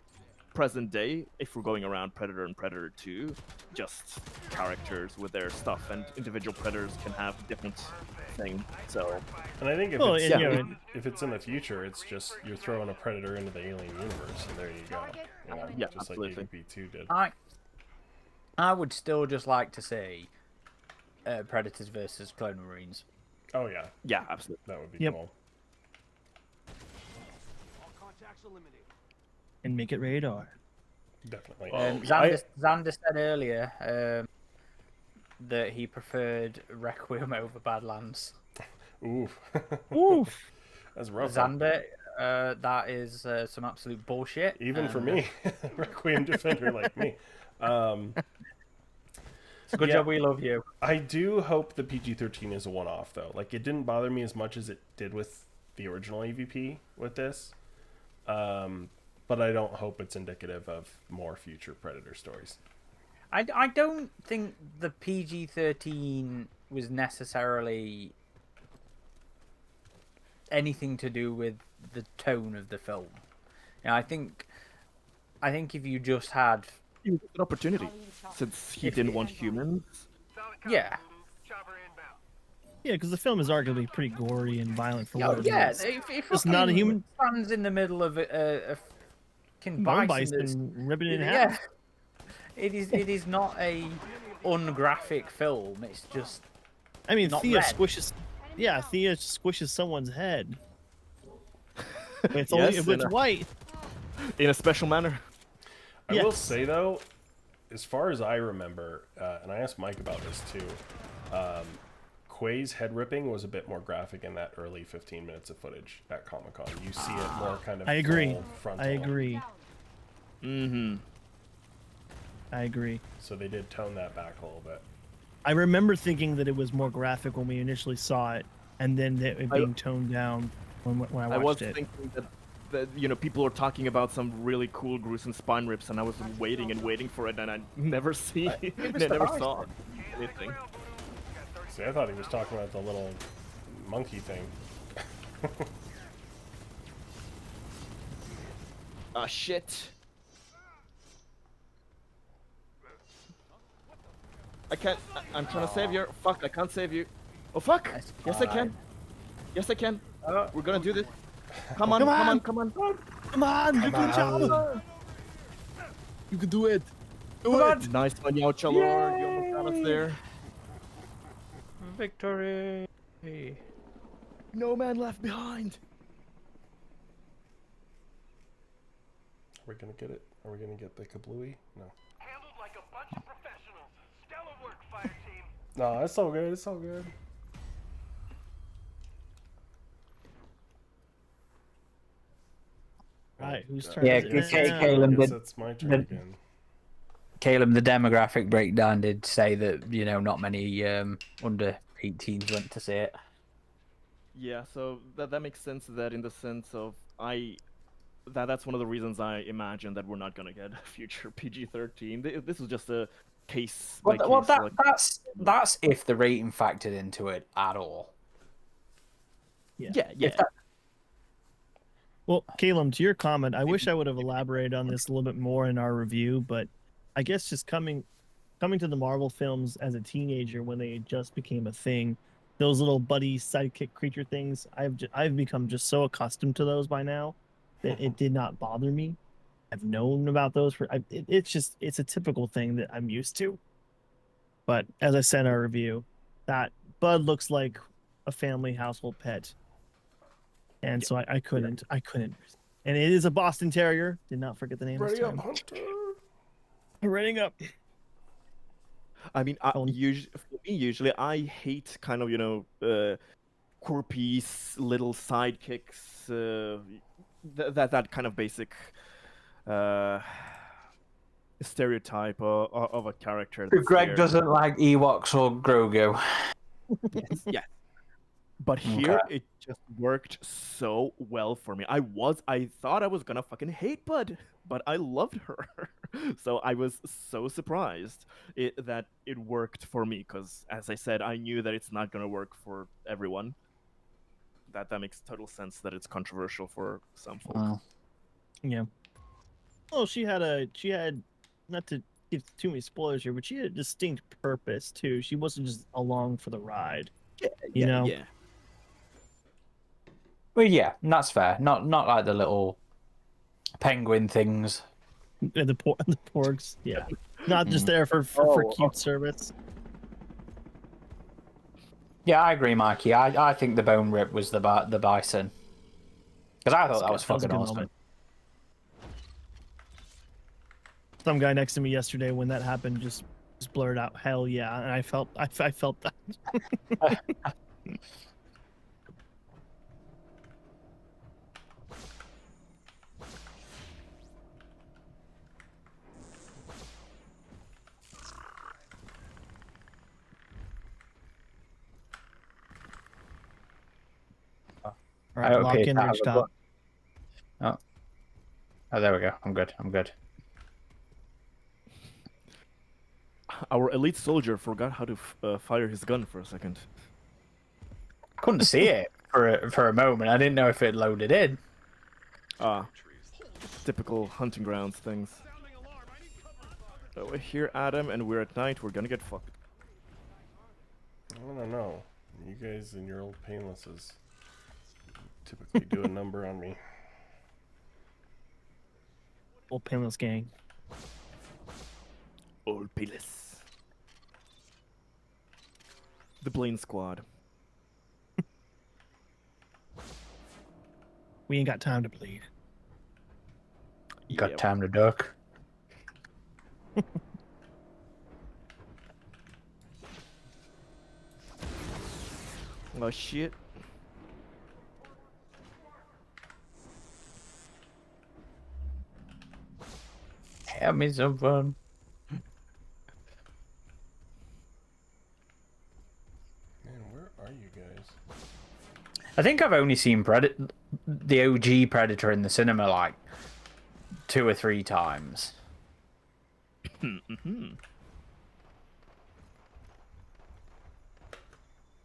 present day, if we're going around Predator and Predator 2, just characters with their stuff, and individual predators can have different things. So And I think if Well, it's and, you know, if it's in the future, it's just you're throwing a predator into the alien universe, and there you go. You know, Yeah, just absolutely. like AVP2 did. I would still just like to see Predators versus Clone Marines. Oh yeah, yeah, absolutely. that would be Yep. cool. All contacts eliminated. And make it rated R. Definitely. Xander said earlier that he preferred Requiem over Badlands. Oof. Oof. That's rough. Xander, that is some absolute bullshit. Even for me, Requiem defender like me. It's a good Yeah. job we love you. I do hope the PG-13 is a one-off, though. Like, it didn't bother me as much as it did with the original AVP with this. But I don't hope it's indicative of more future Predator stories. I don't think the PG-13 was necessarily anything to do with the tone of the film. You know, I think if you just had, It was an opportunity, since he didn't want humans. Solid yeah, copy. Chopper inbound. Yeah, because the film is arguably pretty gory and violent for what it yeah, is. if It's not a human stands in the middle of a fucking bone bison, that's- bison ripping it in half. yeah, it is not a ungraphic film. It's just I mean, not Thea red. squishes. Yeah, Thea squishes someone's head. It's Yes, only if in it's a- white. In a special manner. I will Yes. say, though, as far as I remember, and I asked Mike about this too, Quay's head ripping was a bit more graphic in that early 15 minutes of footage at Comic-Con. You see it more kind of I agree. full frontal. I agree. Mm-hmm. I agree. So they did tone that back a little bit. I remember thinking that it was more graphic when we initially saw it, and then it being toned down when I watched I was it. thinking that people were talking about some really cool gruesome spine rips, and I was waiting and waiting for it, and I never saw anything. See, I thought he was talking about the little monkey thing. Ah, shit. I can't. I'm trying to save you. Fuck, I can't save you. Oh, fuck. That's Yes, I can. fine. Yes, I can. Oh. We're gonna do this. Come on, come on, come on. Come on, you can jump. You can do it. Do it. Nice one, Yao Chalor. You almost got us there. Victory. No man left behind. Are we gonna get it? Are we gonna get the kablooey? No. Handled like a bunch of professionals. Stellar work, fire team. No, it's all good. It's all good. Right, whose turn Yeah, is it? Caleb I guess did. it's my turn the- again. Caleb, the demographic breakdown did say that not many under 18s went to see it. Yeah, so that makes sense. That in the sense of that's one of the reasons I imagine that we're not gonna get a future PG-13. This was just a case by Well, case. that's if the rating factored into it at all. Yeah. Well, Caleb, to your comment, I wish I would have elaborated on this a little bit more in our review, but I guess just coming to the Marvel films as a teenager when they just became a thing, those little buddy sidekick creature things, I've become just so accustomed to those by now that it did not bother me. I've known about those it's a typical thing that I'm used to. But as I said in our review, that Bud looks like a family household pet. And so I couldn't. And it is a Boston Terrier. Did not forget the name this Ready up, time. Hunter. Running up. I mean, usually I hate kind of quirky little sidekicks. That kind of basic stereotype of a character. that's Greg there. doesn't like Ewoks or Grogu. Yes. But here it just worked so well for me. I thought I was gonna fucking hate Bud, but I loved her. So I was so surprised that it worked for me, because as I said, I knew that it's not gonna work for everyone. That makes total sense that it's controversial for some folks. Oh. Yeah. Oh, she had not to give too many spoilers here, but she had a distinct purpose too. She wasn't just along for the ride. You know? Yeah. Well, yeah, that's fair. Not like the little penguin things. And the porgs, yeah. Not just there for cute service. Yeah, I agree, Mikey. I think the bone rip was the bison. Because I thought that was a fucking good awesome. moment. Some guy next to me yesterday when that happened just blurted out "Hell yeah," and I felt that. All right, lock in ridge top. Oh, there we go. I'm good. I'm good. Our elite soldier forgot how to fire his gun for a second. Couldn't see it for a moment. I didn't know if it loaded in. Typical hunting grounds things. We're here, Adam, and we're at night. We're gonna get fucked. I don't know. You guys and your old painlesses typically do a number on me. Old Painless gang. Old Payless. The Blaine Squad. We ain't got time to bleed. Got time to duck. Oh shit. Have me some fun. Man, where are you guys? I think I've only seen the OG Predator in the cinema like 2 or 3 times.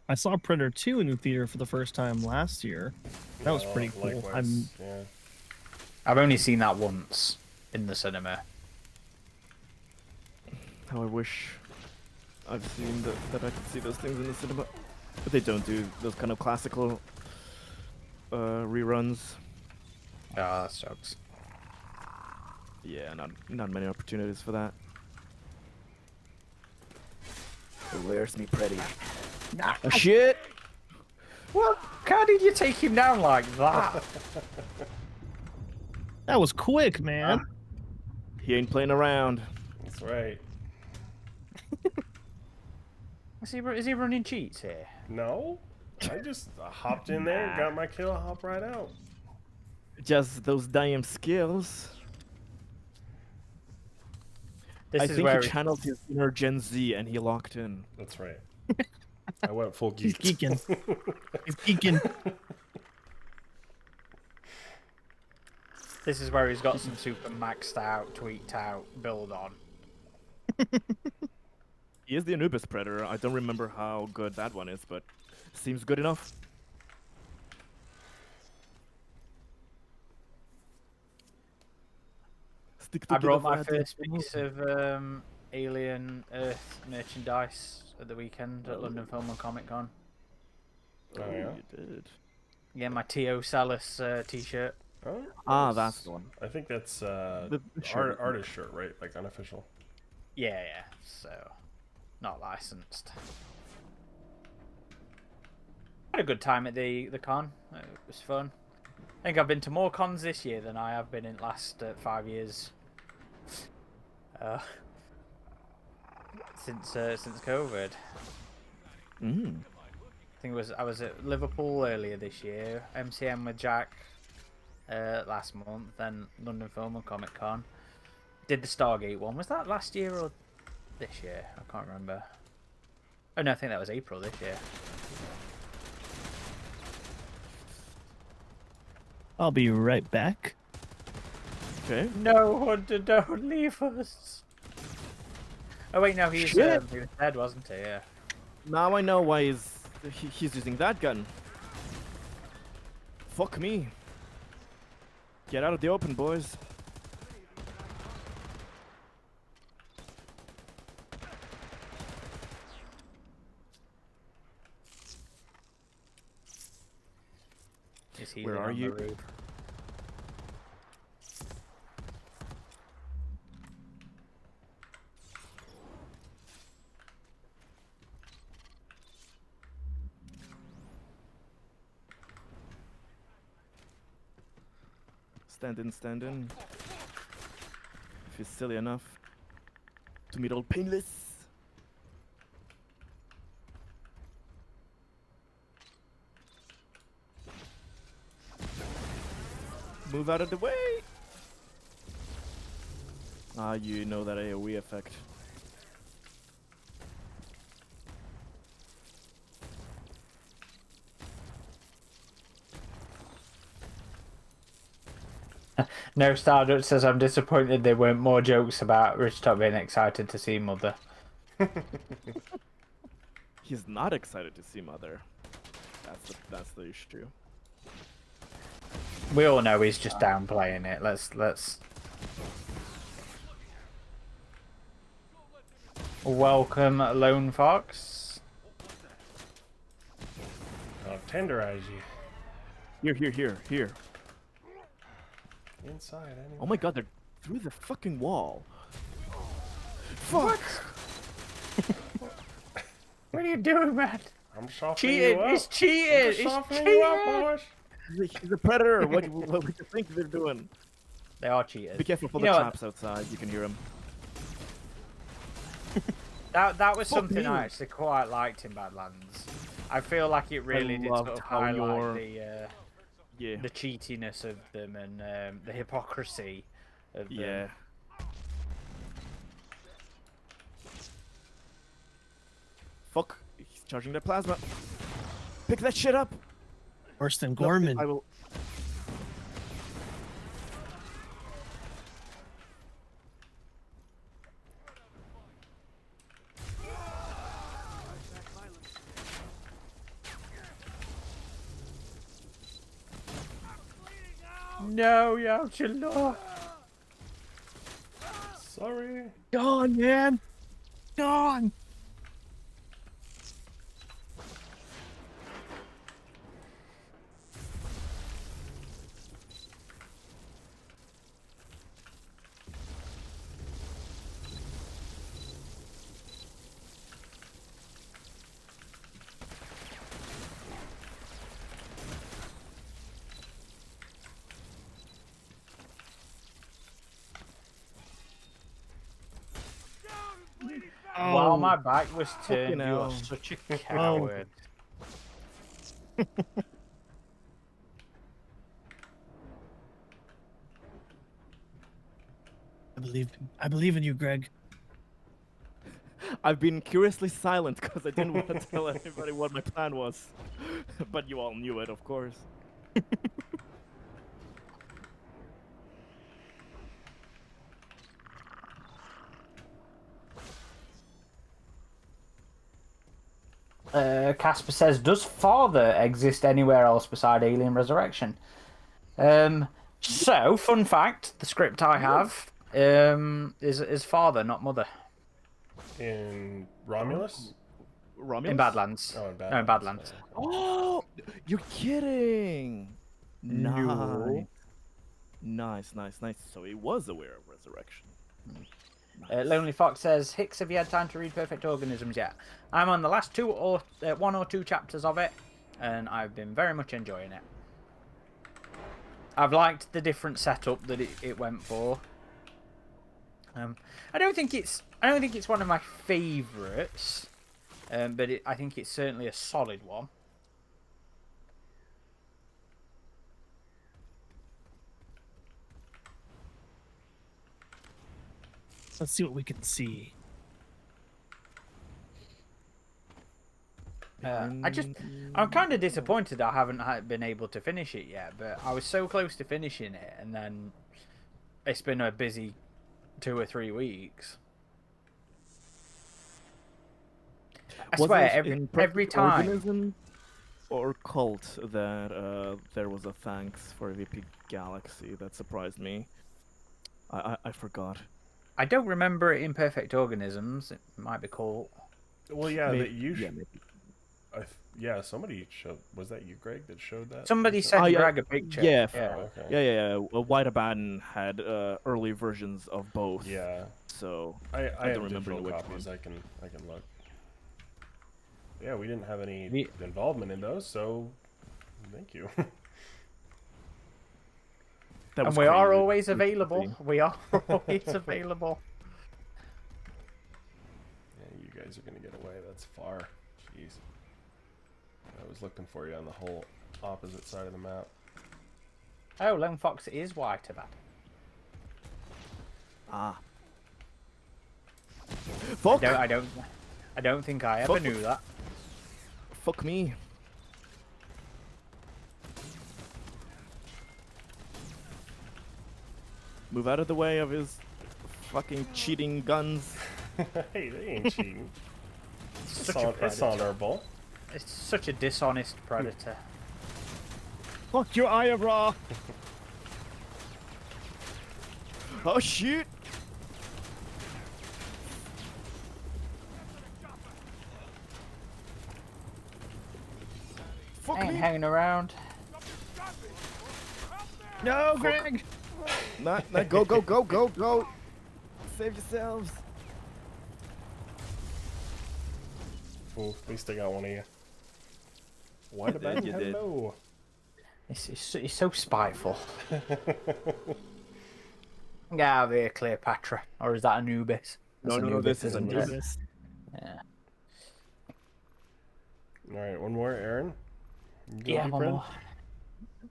I saw Predator 2 in the theater for the first time last year. That was pretty cool. Likewise, yeah. I've only seen that once in the cinema. How I wish I've seen that I could see those things in the cinema. But they don't do those kind of classical reruns. Ah, that sucks. Yeah, not many opportunities for that. Where's me pretty? Oh, shit! What? How did you take him down like that? That was quick, man. He ain't playing around. That's right. Is he running cheats here? No, I just hopped in there, got my kill, hop right out. Just those damn skills. This I is think where he channeled his inner Gen Z and he locked in. That's right. I went full He's geek. geeking. He's geeking. This is where he's got some super maxed out, tweaked out build on. He is the Anubis Predator. I don't remember how good that one is, but seems good enough. Stick I brought together my for that first piece of Alien Earth merchandise at the weekend at London Film and Comic Con. Oh, yeah? You did. Yeah, my T.O. Salas t-shirt. Oh, That's the one. I think that's The shirt. artist shirt, right? Like unofficial. Yeah, so not licensed. Had a good time at the con. It was fun. I think I've been to more cons this year than I have been in the last 5 years. Since COVID. I think I was at Liverpool earlier this year, MCM with Jack last month, then London Film and Comic Con. Did the Stargate one. Was that last year or this year? I can't remember. Oh no, I think that was April this year. I'll be right back. Okay. No, Hunter, don't leave us. Oh wait, no, he was dead, wasn't he? Yeah. Now I know why he's using that gun. Fuck me. Get out of the open, boys. Is he Where are on you? The roof? Stand in, stand in. If he's silly enough to meet old Painless. Move out of the way! Ah, you know that AoE effect. No, Stardust says I'm disappointed there weren't more jokes about Rich Top being excited to see Mother. He's not excited to see Mother. That's the issue. We all know he's just downplaying it. Let's. Welcome, Lone Fox. I'll tenderize you. Here. Inside, anyway. Oh my god, they're through the fucking wall. Fuck! What are you doing, man? I'm softening Cheating! you up. It's cheating! I'm It's just softening you up, cheating! boys. He's a predator. What do you think they're doing? They are cheaters. Be careful for You the know what? traps outside. You can hear them. That was Fuck something me. I actually quite liked in Badlands. I feel like it really did sort loved of how highlight Yeah. the cheatiness of them and the hypocrisy of them. Yeah. Fuck. He's charging their plasma. Pick that shit up. Worse than Look, Gorman. I will. No, Yauchelor! Sorry. Gone, man. Gone. While my back was turned, you are hell. such a coward. I believe in you, Greg. I've been curiously silent because I didn't want to tell anybody what my plan was. But you all knew it, of course. Casper says, does Father exist anywhere else beside Alien Resurrection? So, fun fact, the script I have is Father, not Mother. In Romulus? Romulus? In Badlands. Oh, in No, in Badlands. Oh, you're kidding! No. Nice. So he was aware of resurrection. Lonely Fox says, Hicks, have you had time to read Perfect Organisms yet? I'm on the last one or two chapters of it, and I've been very much enjoying it. I've liked the different setup that it went for. I don't think it's one of my favourites, but I think it's certainly a solid one. Let's see what we can see. I'm kind of disappointed I haven't been able to finish it yet, but I was so close to finishing it, and then it's been a busy 2 or 3 weeks. I Was swear, it in every Perfect time. Organism or Cult that there was a thanks for VP Galaxy that surprised me. I forgot. I don't remember it in Perfect Organisms. It might be called. Well, yeah, Maybe- that you yeah, should. maybe. Yeah, somebody showed. Was that you, Greg, that showed that? Somebody recently? sent yeah. Greg a picture. Yeah, Oh, okay. yeah. Well, White Abaddon had early versions of both. Yeah, So I don't have remember digital which copies. I can look. Yeah, we didn't have any We- involvement in those, so thank you. that was And we are crazy. always available. We are always available. Yeah, you guys are gonna get away. That's far. Jeez. I was looking for you on the whole opposite side of the map. Oh, Lone Fox is White Abaddon. Ah. Fuck! I don't think I ever Fuck. knew that. Fuck me. Move out of the way of his fucking cheating guns. Hey, they ain't cheating. Such a It's predator. honorable. It's such a dishonest predator. Fuck your eyebrow. Oh shit! Fuck Ain't me! hanging around. No, Greg. Not, go! Save yourselves! Ooh, at least I got one of you. What did, about you did. hello? He's so spiteful. Get out of here, Cleopatra. Or is that Anubis? That's No, this is isn't it? Anubis. Yeah. All right, one more, Aaron. You got Yeah, any one friend? more.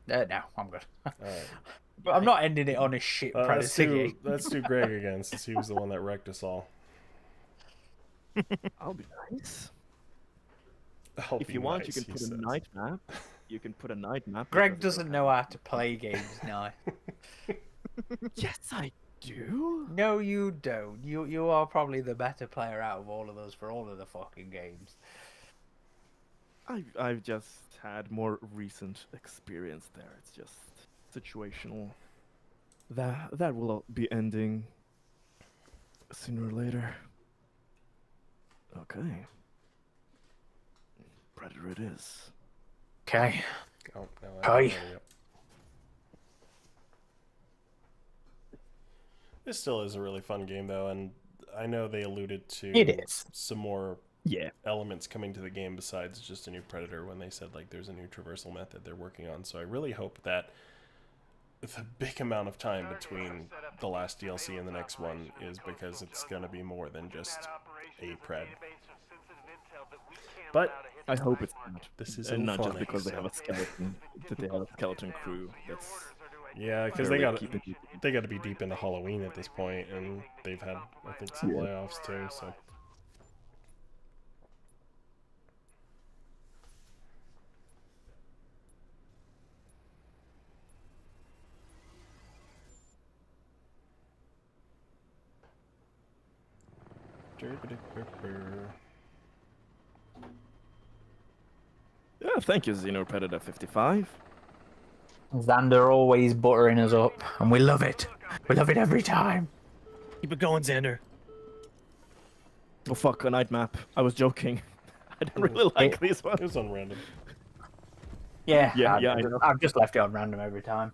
No, I'm good. All right. But I'm not ending it on a shit predator game. Let's do Greg again, since he was the one that wrecked us all. I'll be nice. I'll If be you want, nice, you can he put a says. night map. You can put a night map. Greg because doesn't know how to play games now. Yes, I do. No, you don't. You are probably the better player out of all of us for all of the fucking games. I've just had more recent experience there. It's just situational. That will be ending sooner or later. Okay. Predator it is. Okay. Oh, no, Hi. I have This still is a really fun game, though, and I know they alluded to It is. some more Yeah. elements coming to the game besides just a new Predator when they said, like, there's a new traversal method they're working on. So I really hope that the big amount of time between the last DLC and the next one is because it's going to be more than just a pred. But I hope it's not. this is And not just Infinite, because they have a so- skeleton. That they have a skeleton crew. That's Yeah, because They're they really got keeping it- they got to be deep into Halloween at this point, and they've had, I think, some Yeah. layoffs too. So yeah. Thank you, Xeno Predator 55. Xander always buttering us up, and we love it. We love it every time. Keep it going, Xander. Oh fuck, a night map. I was joking. I don't really like these it ones. was on random. Yeah, Yeah, I know. I've just left it on random every time.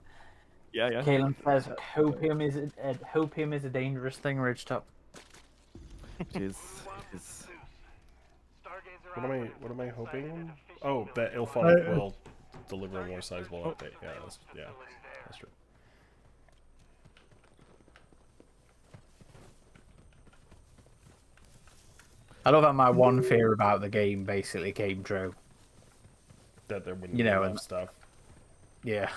Yeah, yeah. Kalen says, "Hopium is a dangerous thing, Ridgetop." It is. It is. What am I hoping? Oh, that Ilphonic will deliver a more sizable update. Yeah, that's true. I love that my one fear about the game basically came true. That there wouldn't You be know, enough and- stuff. Yeah,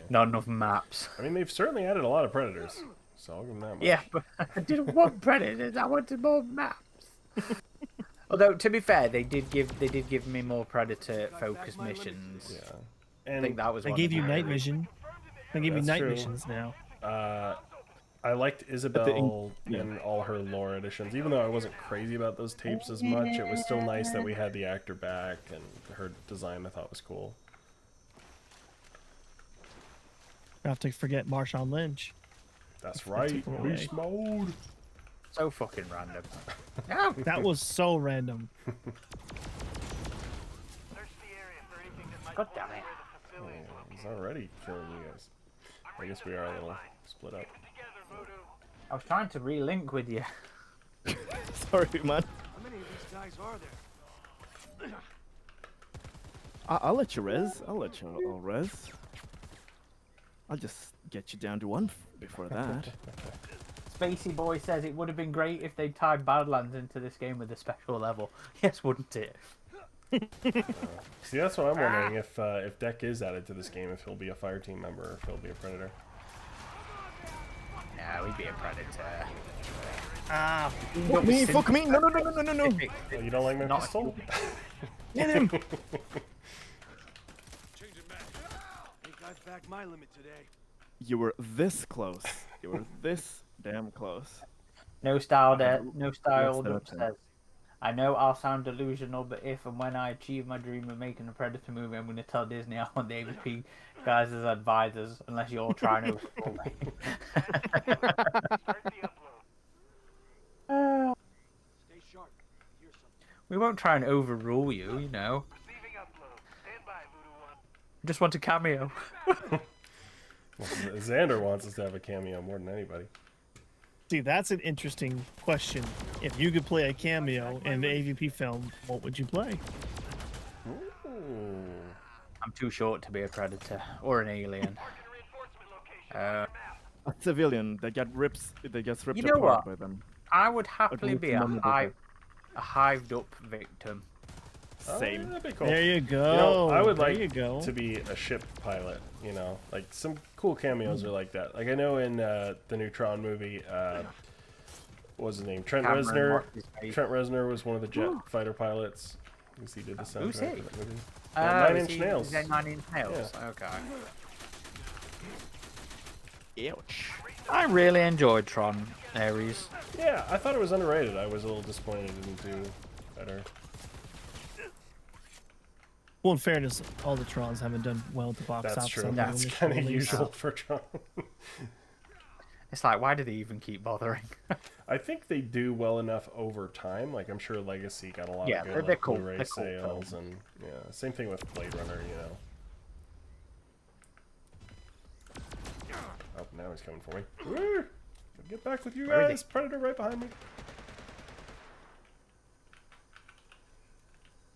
not enough maps. I mean, they've certainly added a lot of predators, so I'll give them that much. Yeah, but I didn't want predators. I wanted more maps. Although to be fair, they did give me more predator focused missions. Yeah. I And think that was. They one gave of you the- night vision. They give you That's night true. missions now. I liked Isabel in all her lore editions. Even though I wasn't crazy about those tapes as much, it was still nice that we had the actor back, and her design I thought was cool. I have to forget Marshawn Lynch. That's right. took her away. Beast mode. So fucking random. That was so random. God damn it. Oh, he's already killing you guys. I guess we are a little split up. I was trying to relink with you. Sorry, man. How many of these guys are there? I'll let you res. I'll let you all res. I'll just get you down to one before that. Spacey Boy says it would have been great if they tied Badlands into this game with a special level. Yes, wouldn't it? See, that's what I'm wondering if Deck is added to this game, if he'll be a fire team member or if he'll be a predator. No, he'd be a predator. Ah, Fuck me! Fuck me! No! Oh, you don't like my Not a pistol? get him! Changing back. Think I've backed my limit today. You were this close. You were this damn close. No style there. Okay, No style let's set up says. I know I'll sound delusional, but if and when I achieve my dream of making a Predator movie, I'm going to tell Disney I want the AVP guys as advisors, unless you're trying to overrule me. Stay sharp. Hear something. We won't try and overrule you, you know. Receiving upload. Stand by, Voodoo 1. Just want a cameo. Well, Xander wants us to have a cameo more than anybody. See, that's an interesting question. If you could play a cameo in an AVP film, what would you play? Ooh. I'm too short to be a Predator or an alien. Uh, A civilian that gets ripped You know apart what? by them. I would happily need be to a remember that. hived up victim. Oh, Same. that'd be cool. There you go. You know, I would there like you go. to be a ship pilot, you know, like some cool cameos are like that. Like I know in the new Tron movie, what was his name? Trent Cameron, Reznor. what's his face? Trent Reznor was one of the jet fighter pilots. I guess he did the Who's soundtrack he? for that movie. Oh, Nine is Inch he- Nails. is that 9 Inch Nails? Okay. Ouch. I really enjoyed Tron Ares. Yeah, I thought it was underrated. I was a little disappointed it didn't do better. Well, in fairness, all the Trons haven't done well at the box That's office. true. on their That's initial kind of release. usual for Tron. It's like, why do they even keep bothering? I think they do well enough over time. Like I'm sure Legacy got a lot Yeah, of good they're like, cool. Blu-ray They're cool sales, films. and yeah, same thing with Blade Runner. You know. Oh, now he's coming for me. Woo! Get back with you Where are guys! Predator right behind me.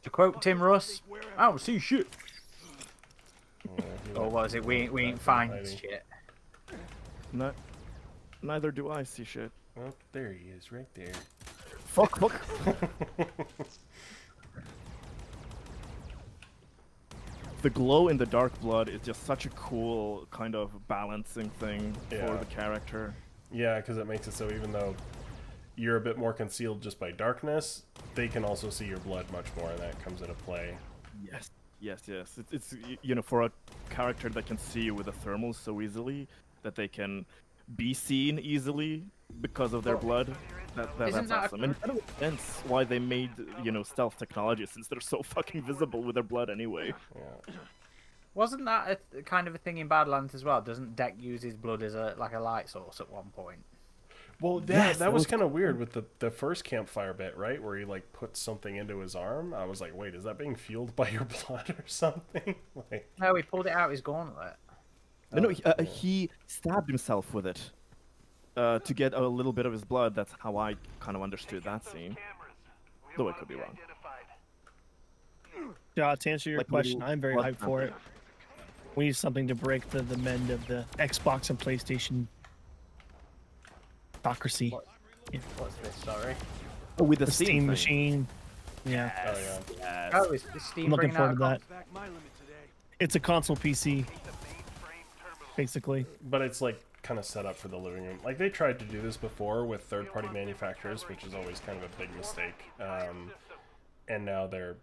To quote Tim Russ, I don't see shit. Yeah, he Or went- what was it? We ain't back finding hiding. shit. Neither do I see shit. Oh, there he is, right there. Fuck. The glow in the dark blood is just such a cool kind of balancing thing Yeah. for the character. Yeah, because it makes it so even though you're a bit more concealed just by darkness, they can also see your blood much more, and that comes into play. Yes. It's you know, for a character that can see you with a thermal so easily that they can be seen easily because of their blood. Isn't That's that a- awesome. And it kind of makes sense why they made, you know, stealth technology, since they're so fucking visible with their blood anyway. Yeah. Wasn't that a kind of a thing in Badlands as well? Doesn't Deck use his blood as a light source at one point? Well, Yes, that that was was kind of weird with the first campfire bit, right? Where he like puts something into his arm. I was like, wait, is that being fueled by your blood or something? Like, No, he pulled it out his gauntlet. No, he stabbed himself with it to get a little bit of his blood. That's how I kind of understood that scene. Though I could be wrong. Yeah, to answer your Like question, little I'm very blood hyped for it. We need something to break the mend of the Xbox and PlayStation hypocrisy. What's this? Sorry. Oh, with the The Steam thing. machine. Yeah, oh yeah. Yes. Oh, is Steam I'm looking bringing out forward a to that. Back my limit today. It's a console PC, basically. But it's like kind of set up for the living room. Like they tried to do this before with third-party manufacturers, which is always kind of a big mistake. And now they're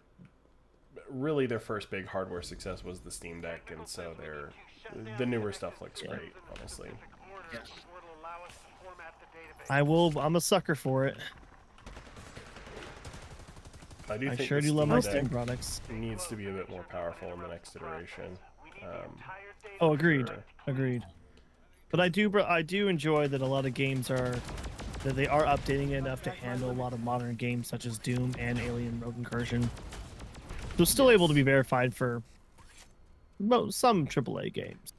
really their first big hardware success was the Steam Deck, and so the newer stuff looks great, honestly. I'm a sucker for it. I do I think sure the do love my Steam Steam Deck products. needs to be a bit more powerful in the next iteration. Oh, agreed. Sure. Agreed. But I do enjoy that a lot of games that they are updating it enough to handle a lot of modern games such as Doom and Alien Rogue Incursion. So it's still able to be verified for some AAA games.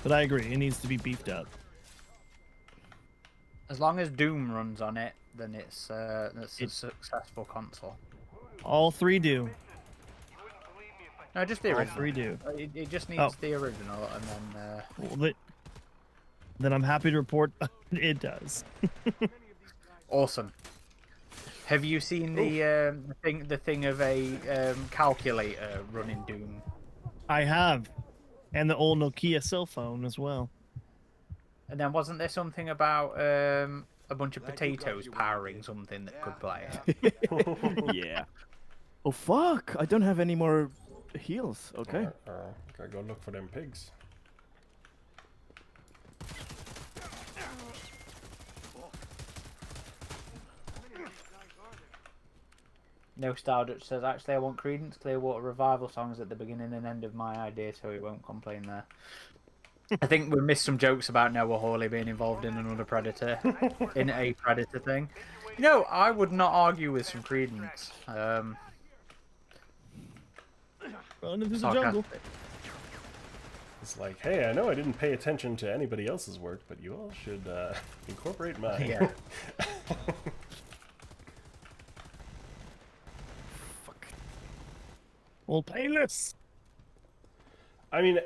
But I agree, it needs to be beefed up. As long as Doom runs on it, then it's a successful console. All three do. No, just the All original. three do. It just needs Oh. the original, and then Well, then I'm happy to report it does. awesome. Have you seen the thing of a calculator running Doom? I have. And the old Nokia cell phone as well. And then wasn't there something about a bunch of potatoes powering something that could play it? Yeah. Oh fuck! I don't have any more heals. Okay. Gotta go look for them pigs. No Stardust says, actually, I want Creedence Clearwater Revival songs at the beginning and end of my idea, so he won't complain there. I think we missed some jokes about Noah Hawley being involved in another Predator, in a Predator thing. You know, I would not argue with some Creedence. Run into the jungle. Sarcastic. It's like, hey, I know I didn't pay attention to anybody else's work, but you all should incorporate mine. Yeah. Well, painless. I mean,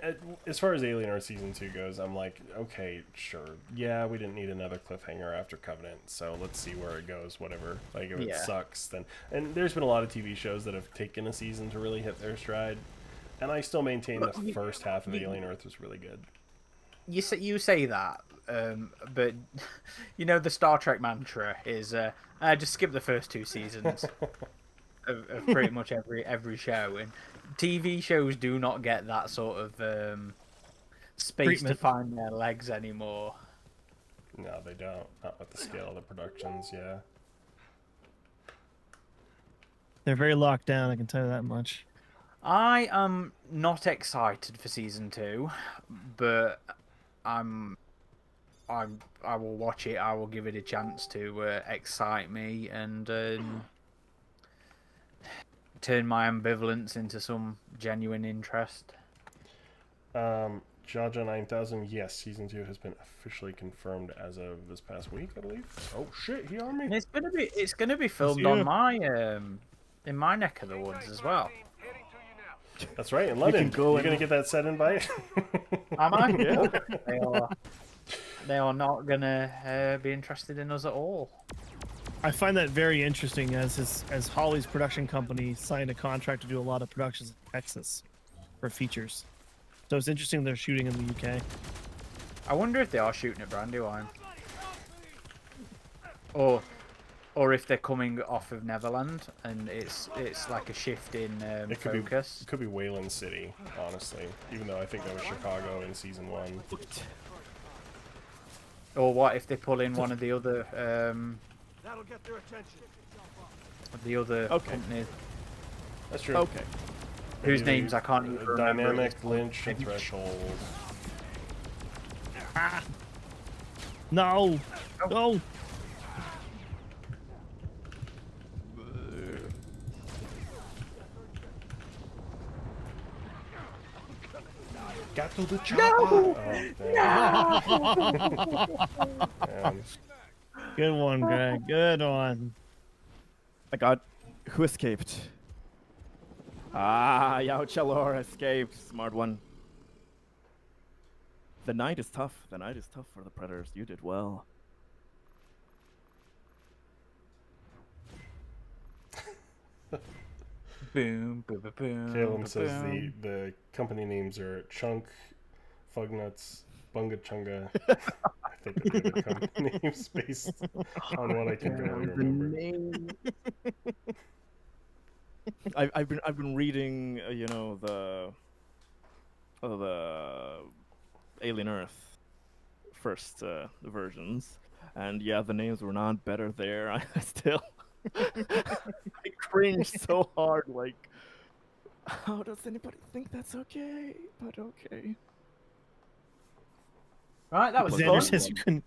as far as Alien Earth Season 2 goes, I'm like, okay, sure. Yeah, we didn't need another cliffhanger after Covenant, so let's see where it goes, whatever. Like, if it Yeah. sucks, then... And there's been a lot of TV shows that have taken a season to really hit their stride, and I still maintain the first half of Alien Earth was really good. You say that, but you know the Star Trek mantra is just skip the first 2 seasons of pretty much every show, and TV shows do not get that sort of space Treatment. to find their legs anymore. No, they don't. Not with the scale of the productions, yeah. They're very locked down, I can tell you that much. I am not excited for season 2, but I will watch it. I will give it a chance to excite me and turn my ambivalence into some genuine interest. Jaja 9000, yes, Season 2 has been officially confirmed as of this past week, I believe. Oh shit, he on me! And it's gonna be filmed you. on my in my neck of the woods as well. That's right, in London. can go You're gonna and- get that set invite? Am I? Yeah. They are not gonna be interested in us at all. I find that very interesting as Holly's production company signed a contract to do a lot of productions in Texas for features. So it's interesting they're shooting in the UK. I wonder if they are shooting at Brandywine, or if they're coming off of Neverland and it's like a shift in It could focus. be, it could be Wayland City, honestly. Even though I think that was Chicago in Season 1. Or what if they pull in one of the other That'll get their attention. Okay. companies That's true. Okay. whose Maybe names I can't even remember. Dynamic, Lynch, and Threshold. No! No! Got to the chopper! Oh, Good one, Greg. Good one. I got who escaped? Ah, Yao Chalor escaped. Smart one. The night is tough. The night is tough for the Predators. You did well. Boom, boom, boom, boom. Caleb says the company names are Chunk, Fugnuts, Bunga Chunga. I think the other company names based on what I can barely remember. I've been reading, you know, the Alien Earth first versions, and yeah, the names were not better there. I still I cringed so hard. Like, how does anybody think that's okay? But okay. Right, that was Xander fun. says you couldn't.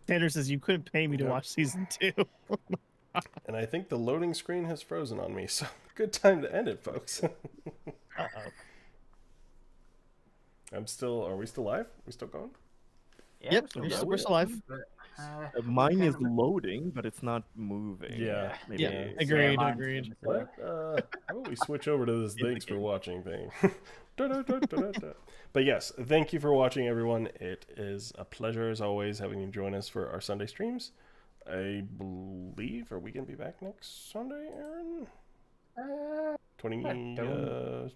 Xander says you couldn't pay me to Yeah. watch season 2. And I think the loading screen has frozen on me, so good time to end it, folks. Uh-oh. Are we still live? We still going? Yeah, Yep, still we're yeah, still, going, we're still live. but, Mine is weekend- loading, but it's not moving. Yeah. Maybe. Yeah, Yeah. agreed, mine's agreed. been What? How about we switch over to this thanks for watching thing? Da-da-da-da-da-da. But yes, thank you for watching, everyone. It is a pleasure, as always, having you join us for our Sunday streams. I believe, are we going to be back next Sunday, Aaron? 23rd?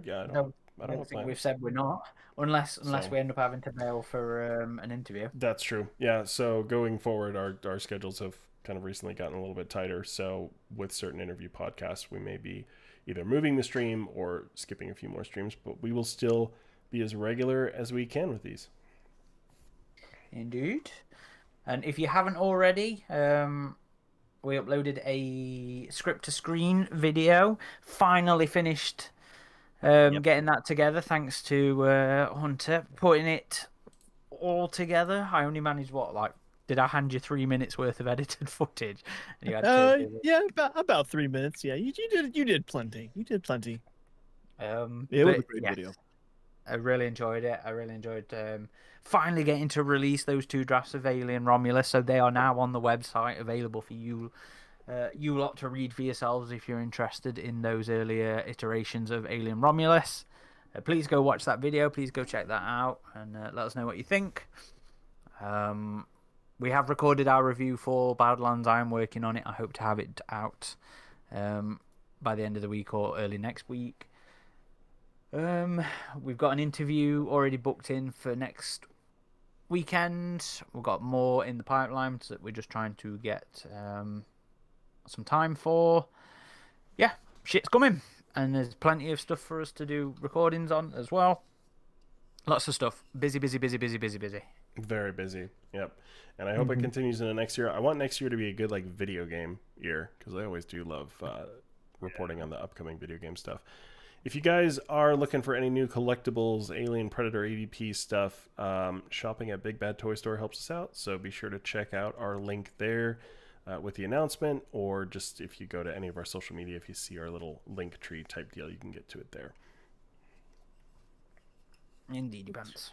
Yeah, I don't know I don't what think plans. we've said we're not, unless So- we end up having to bail for an interview. That's true. Yeah. So going forward, our schedules have kind of recently gotten a little bit tighter. So with certain interview podcasts, we may be either moving the stream or skipping a few more streams, but we will still be as regular as we can with these. Indeed. And if you haven't already, we uploaded a script to screen video. Finally finished getting that together, thanks to Hunter putting it all together. I only managed did I hand you 3 minutes worth of edited footage? And you had to do it. Yeah, about 3 minutes. Yeah, you did plenty. You did plenty. Yeah, it was a But great yes, video. I really enjoyed it. I really enjoyed finally getting to release those 2 drafts of Alien Romulus. So they are now on the website, available for you lot to read for yourselves if you're interested in those earlier iterations of Alien Romulus. Please go watch that video. Please go check that out and let us know what you think. We have recorded our review for Badlands. I'm working on it. I hope to have it out by the end of the week or early next week. We've got an interview already booked in for next weekend. We've got more in the pipeline that we're just trying to get some time for. Yeah, shit's coming, and there's plenty of stuff for us to do recordings on as well. Lots of stuff. Busy. Very busy. Yep. And I hope it continues into next year. I want next year to be a good video game year, because I always do love reporting on the upcoming video game stuff. If you guys are looking for any new collectibles, Alien, Predator, AVP stuff, shopping at Big Bad Toy Store helps us out. So be sure to check out our link there with the announcement, or just if you go to any of our social media, if you see our little link tree type deal, you can get to it there. Indeed, depends.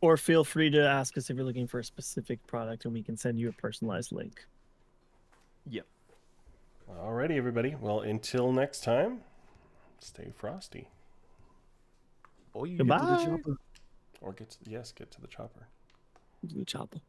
Or feel free to ask us if you're looking for a specific product, and we can send you a personalized link. Yep. Alrighty, everybody. Well, until next time, stay frosty. Boy, Goodbye. Or get to the chopper. Chopper.